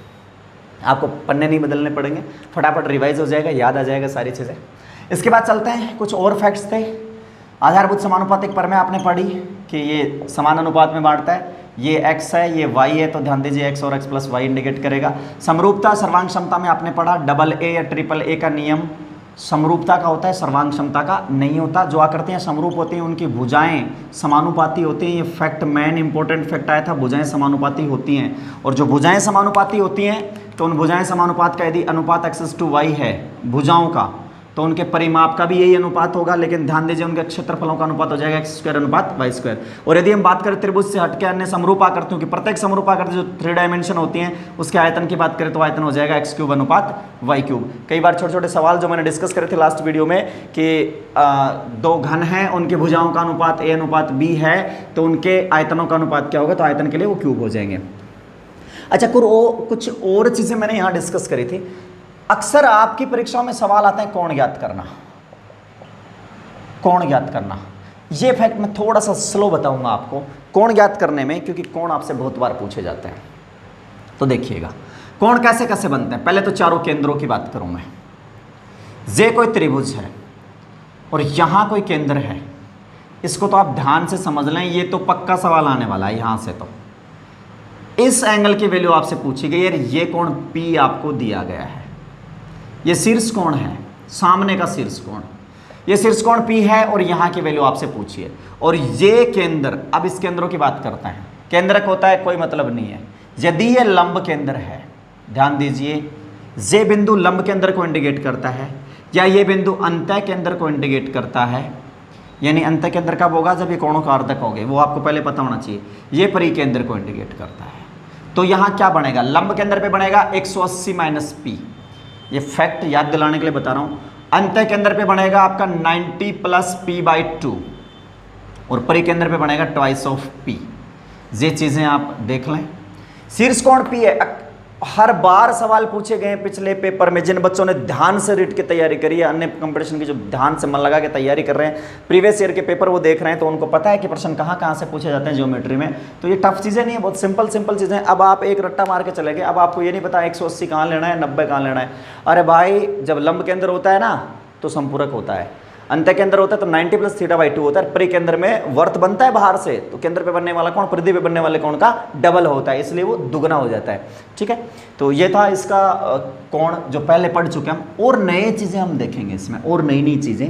आपको पन्ने नहीं बदलने पड़ेंगे, फटाफट रिवाइज हो जाएगा, याद आ जाएगा सारी चीज़ें। इसके बाद चलते हैं, कुछ और फैक्ट्स थे। आधारभूत समानुपातिक प्रमेय आपने पढ़ी कि ये समान अनुपात में बांटता है। ये x है, ये y है, तो ध्यान दीजिए x और x प्लस वाई इंडिकेट करेगा। समरूपता सर्वांग क्षमता में आपने पढ़ा AA या AAA का नियम, समरूपता का होता है, सर्वांग क्षमता का नहीं होता। जो आकृतियाँ समरूप होती हैं उनकी भुजाएं समानुपाती होती हैं। ये फैक्ट मेन इंपॉर्टेंट फैक्ट आया था, भुजाएं समानुपाती होती हैं। और जो भुजाएं समानुपाती होती हैं तो उन भुजाएं समानुपात का यदि अनुपात x/y है भुजाओं का, तो उनके परिमाप का भी यही अनुपात होगा। लेकिन ध्यान दीजिए उनके क्षेत्रफलों का अनुपात हो जाएगा x² अनुपात y²। और यदि हम बात करें त्रिभुज से हटके अन्य समरूप आकृतियों की, प्रत्येक समरूप आकृति जो 3 डायमेंशन होती हैं उसके आयतन की बात करें तो आयतन हो जाएगा x³ अनुपात y³। कई बार छोटे छोटे सवाल जो मैंने डिस्कस करे थे लास्ट वीडियो में कि 2 घन हैं, उनकी भुजाओं का अनुपात a अनुपात b है, तो उनके आयतनों का अनुपात क्या होगा, तो आयतन के लिए वो क्यूब हो जाएंगे। अच्छा, कुछ और चीज़ें मैंने यहाँ डिस्कस करी थी। अक्सर आपकी परीक्षाओं में सवाल आते हैं कोण ज्ञात करना, कोण ज्ञात करना। ये फैक्ट मैं थोड़ा सा स्लो बताऊंगा आपको कोण ज्ञात करने में, क्योंकि कोण आपसे बहुत बार पूछे जाते हैं। तो देखिएगा कोण कैसे कैसे बनते हैं। पहले तो चारों केंद्रों की बात करूं मैं। जे कोई त्रिभुज है और यहां कोई केंद्र है, इसको तो आप ध्यान से समझ लें, ये तो पक्का सवाल आने वाला है। यहां से तो इस एंगल की वैल्यू आपसे पूछी गई है, ये कोण P आपको दिया गया है, ये शीर्ष कोण है, सामने का शीर्ष कोण, ये शीर्ष कोण P है और यहाँ की वैल्यू आपसे पूछी है। और ये केंद्र, अब इस केंद्रों की बात करते हैं। केंद्रक होता है कोई मतलब नहीं है। यदि ये लंब केंद्र है, ध्यान दीजिए, ये बिंदु लंब केंद्र को इंडिकेट करता है या ये बिंदु अंतः केंद्र को इंडिकेट करता है। यानी अंतः केंद्र कब होगा, जब ये कोणों का अर्धक होंगे, वो आपको पहले पता होना चाहिए। ये परिकेंद्र को इंडिकेट करता है। तो यहाँ क्या बनेगा, लंब केंद्र पे बनेगा 180 माइनस P। ये फैक्ट याद दिलाने के लिए बता रहा हूं। अंतः केंद्र पे बनेगा आपका 90 प्लस P/2 और परिकेंद्र पे बनेगा ट्वाइस ऑफ P। ये चीजें आप देख लें। शीर्ष कोण P है। हर बार सवाल पूछे गए पिछले पेपर में, जिन बच्चों ने ध्यान से रीड की तैयारी करी है, अन्य कंपटीशन की जो ध्यान से मन लगा के तैयारी कर रहे हैं, प्रीवियस ईयर के पेपर वो देख रहे हैं, तो उनको पता है कि प्रश्न कहाँ कहाँ से पूछे जाते हैं ज्योमेट्री में। तो ये टफ चीज़ें नहीं है, बहुत सिंपल सिंपल चीज़ें। अब आप एक रट्टा मार के चले गए, अब आपको ये नहीं पता 180 कहाँ लेना है, 90 कहाँ लेना है। अरे भाई, जब लंब केंद्र होता है ना तो संपूरक होता है, अंतः केंद्र होता है तो 90 प्लस θ/2 होता है। परिकेंद्र में वर्त बनता है बाहर से, तो केंद्र पे बनने वाला कोण परिधि पे बनने वाले कोण का डबल होता है, इसलिए वो दुगना हो जाता है। ठीक है, तो ये था इसका कोण जो पहले पढ़ चुके हम। और नए चीज़ें हम देखेंगे इसमें, और नई नई चीज़ें,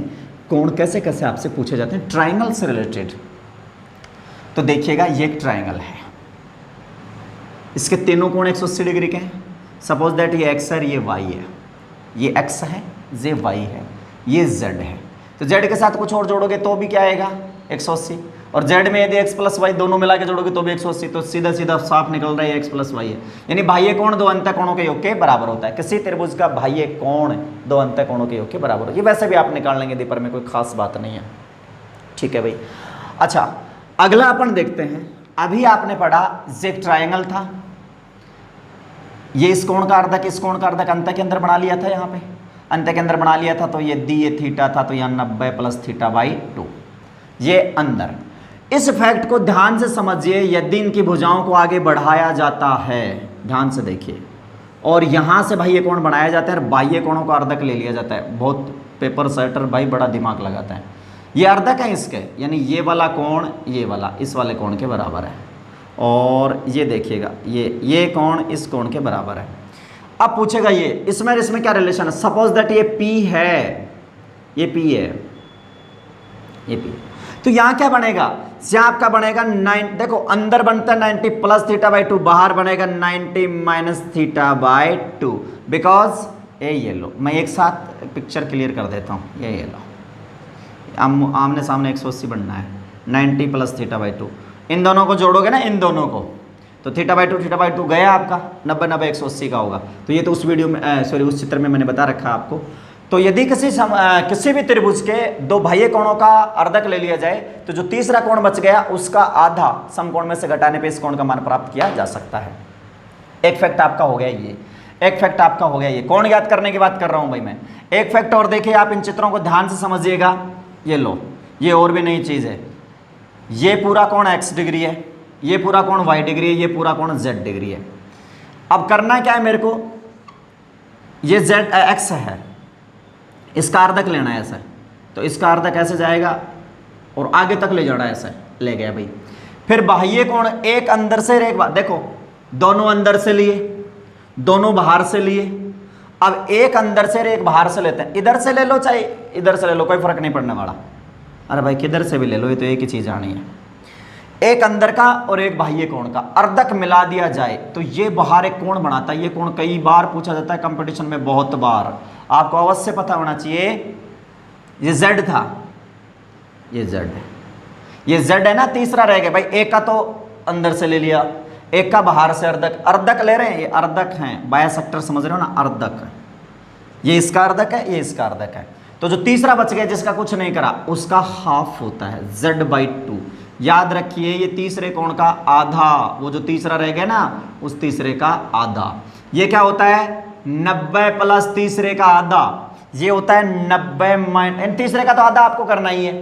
कोण कैसे कैसे आपसे पूछे जाते हैं ट्राइंगल से रिलेटेड। तो देखिएगा, ये एक ट्राइंगल है, इसके तीनों कोण 180 डिग्री के हैं। सपोज दैट ये x है, ये y है, ये x है, ये y है, ये z है। तो z के साथ कुछ और जोड़ोगे तो भी क्या आएगा, 180। और z में यदि x प्लस वाई दोनों मिला के जोड़ोगे तो भी 180। तो सीधा सीधा साफ निकल रहा है x प्लस वाई है। यानी बाह्य कोण दो अंतः कोणों के योग के बराबर होता है। किसी त्रिभुज का बाह्य कोण दो अंतः कोणों के योग के बराबर हो। ये वैसे भी आप निकाल लेंगे पेपर में, कोई खास बात नहीं है। ठीक है भाई। अच्छा, अगला अपन देखते हैं। अभी आपने पढ़ा जे ट्राइंगल था, ये इस कोण का अर्धक इस कोण का अर्धक अंतः के अंदर बना लिया था। यहाँ पे अंतः के अंदर बना लिया था, तो यदि ये थीटा था तो यहाँ 90 प्लस θ/2 ये अंदर। इस फैक्ट को ध्यान से समझिए। यदि इनकी भुजाओं को आगे बढ़ाया जाता है, ध्यान से देखिए, और यहाँ से भाई ये कोण बनाया जाता है और बाह्य कोणों का अर्धक ले लिया जाता है। बहुत पेपर सेटर भाई बड़ा दिमाग लगाता है। ये अर्धक है इसके, यानी ये वाला कोण ये वाला इस वाले कोण के बराबर है, और ये देखिएगा ये कोण इस कोण के बराबर है। अब पूछेगा ये इसमें क्या रिलेशन है। सपोज दैट ये P है, ये P है, ये P, तो यहाँ क्या बनेगा, यहाँ आपका बनेगा 9, देखो अंदर बनता है 90 प्लस θ/2, बाहर बनेगा 90 माइनस θ/2। बिकॉज ये लो, मैं एक साथ पिक्चर क्लियर कर देता हूँ। ये लो, आमने सामने 180 बनना है, 90 प्लस θ/2। इन दोनों को जोड़ोगे ना, इन दोनों को, तो θ/2 गया आपका 90 90 180 का होगा। तो ये तो उस वीडियो में सॉरी उस चित्र में मैंने बता रखा आपको। तो यदि किसी भी त्रिभुज के दो बाह्य कोणों का अर्धक ले लिया जाए, तो जो तीसरा कोण बच गया उसका आधा समकोण में से घटाने पे इस कोण का मान प्राप्त किया जा सकता है। एक फैक्ट आपका हो गया ये, एक फैक्ट आपका हो गया ये। कोण याद करने की बात कर रहा हूं भाई मैं। एक फैक्ट और देखिए, आप इन चित्रों को ध्यान से समझिएगा। ये लो, ये और भी नई चीज है। ये पूरा कोण x डिग्री है, ये पूरा कोण y डिग्री है, ये पूरा कोण z डिग्री है। अब करना क्या है मेरे को, ये x है, इसका अर्धक लेना है ऐसा, तो इसका अर्धक ऐसे जाएगा और आगे तक ले जाना है ऐसा, ले गया भाई। फिर बाह्य कोण एक अंदर से एक बार, देखो दोनों अंदर से लिए, दोनों बाहर से लिए, अब एक अंदर से और एक बाहर से लेते हैं, इधर से ले लो चाहे इधर से ले लो, कोई फर्क नहीं पड़ने वाला। अरे भाई किधर से भी ले लो, ये तो एक ही चीज आनी है। एक अंदर का और एक बाह्य कोण का अर्धक मिला दिया जाए तो ये बाहर एक कोण बनाता है। ये कोण कई बार पूछा जाता है कंपटीशन में, बहुत बार, आपको अवश्य पता होना चाहिए। ये z था, ये z है, ये z है ना, तीसरा रह गया भाई। एक का तो अंदर से ले लिया, एक का बाहर से। अर्धक, अर्धक ले रहे हैं, ये अर्धक हैं, बायसेक्टर समझ रहे हो ना, अर्धक। ये इसका अर्धक है, ये इसका अर्धक है। तो जो तीसरा बच गया जिसका कुछ नहीं करा, उसका हाफ होता है z/2। याद रखिए ये तीसरे कोण का आधा, वो जो तीसरा रह गया ना उस तीसरे का आधा। ये क्या होता है 90 प्लस तीसरे का आधा, ये होता है 90 माइनस तीसरे का तो आधा आपको करना ही है।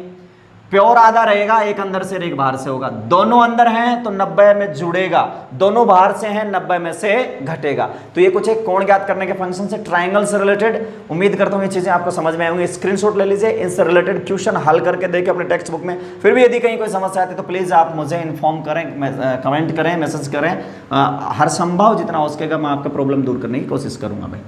प्योर आधा रहेगा, एक अंदर से एक बाहर से होगा। दोनों अंदर हैं तो 90 में जुड़ेगा, दोनों बाहर से हैं 90 में से घटेगा। तो ये कुछ एक कोण ज्ञात करने के फंक्शन से, ट्राइंगल से रिलेटेड। उम्मीद करता हूँ ये चीजें आपको समझ में आएंगी। स्क्रीनशॉट ले लीजिए, इनसे रिलेटेड क्वेश्चन हल करके देखिए अपने टेक्स्ट बुक में। फिर भी यदि कहीं कोई समस्या आती है तो प्लीज आप मुझे इन्फॉर्म करें, कमेंट करें, मैसेज करें। हर संभव जितना हो सकेगा मैं आपका प्रॉब्लम दूर करने की कोशिश करूंगा भाई।